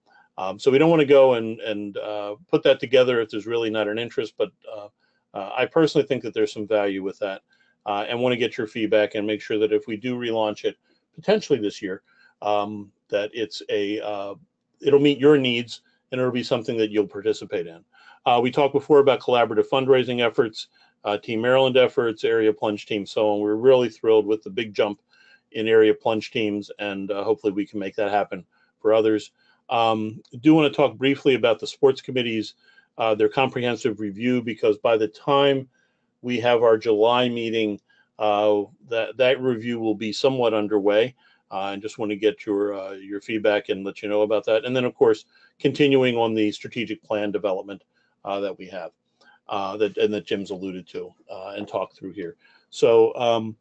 So we don't want to go and put that together if there's really not an interest, but I personally think that there's some value with that, and want to get your feedback and make sure that if we do relaunch it potentially this year, that it'll meet your needs and it'll be something that you'll participate in. We talked before about collaborative fundraising efforts, Team Maryland efforts, area plunge teams, so on. We're really thrilled with the big jump in area plunge teams, and hopefully we can make that happen for others. Do want to talk briefly about the sports committees, their comprehensive review, because by the time we have our July meeting, that review will be somewhat underway. And just want to get your feedback and let you know about that. And then, of course, continuing on the strategic plan development that we have, that Jim's alluded to and talked through here. So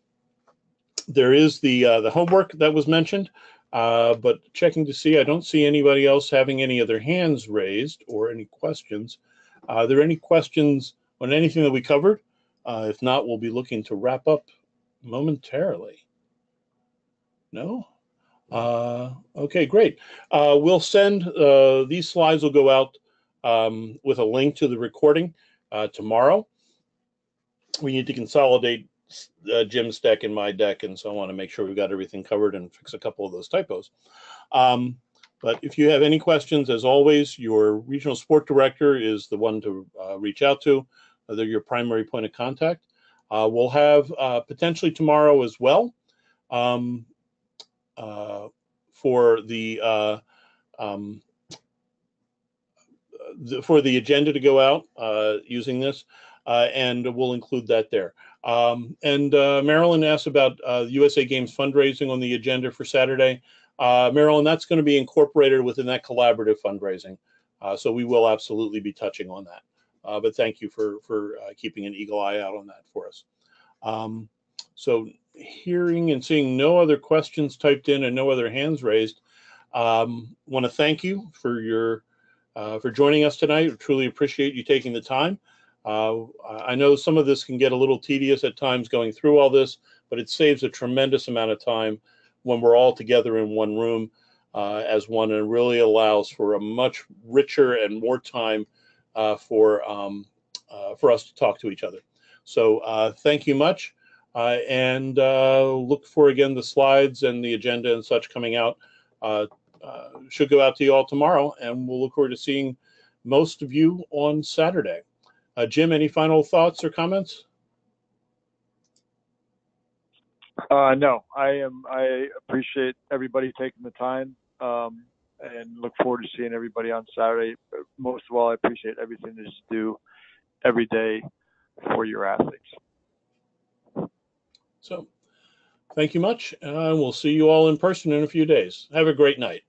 there is the homework that was mentioned, but checking to see, I don't see anybody else having any other hands raised or any questions. Are there any questions on anything that we covered? If not, we'll be looking to wrap up momentarily. No? Okay, great. We'll send, these slides will go out with a link to the recording tomorrow. We need to consolidate Jim's deck and my deck and so on to make sure we've got everything covered and fix a couple of those typos. But if you have any questions, as always, your regional sport director is the one to reach out to. They're your primary point of contact. We'll have potentially tomorrow as well for the agenda to go out using this, and we'll include that there. Marilyn asked about USA Games fundraising on the agenda for Saturday. Marilyn, that's going to be incorporated within that collaborative fundraising, so we will absolutely be touching on that. But thank you for keeping an eagle eye out on that for us. So hearing and seeing no other questions typed in and no other hands raised, want to thank you for for joining us tonight. We truly appreciate you taking the time. I know some of this can get a little tedious at times going through all this, but it saves a tremendous amount of time when we're all together in one room as one, and really allows for a much richer and more time for us to talk to each other. So thank you much, and look for, again, the slides and the agenda and such coming out. Should go out to you all tomorrow, and we'll look forward to seeing most of you on Saturday. Jim, any final thoughts or comments? No, I appreciate everybody taking the time, and look forward to seeing everybody on Saturday. Most of all, I appreciate everything that you do every day for your athletes. So, thank you much. We'll see you all in person in a few days. Have a great night.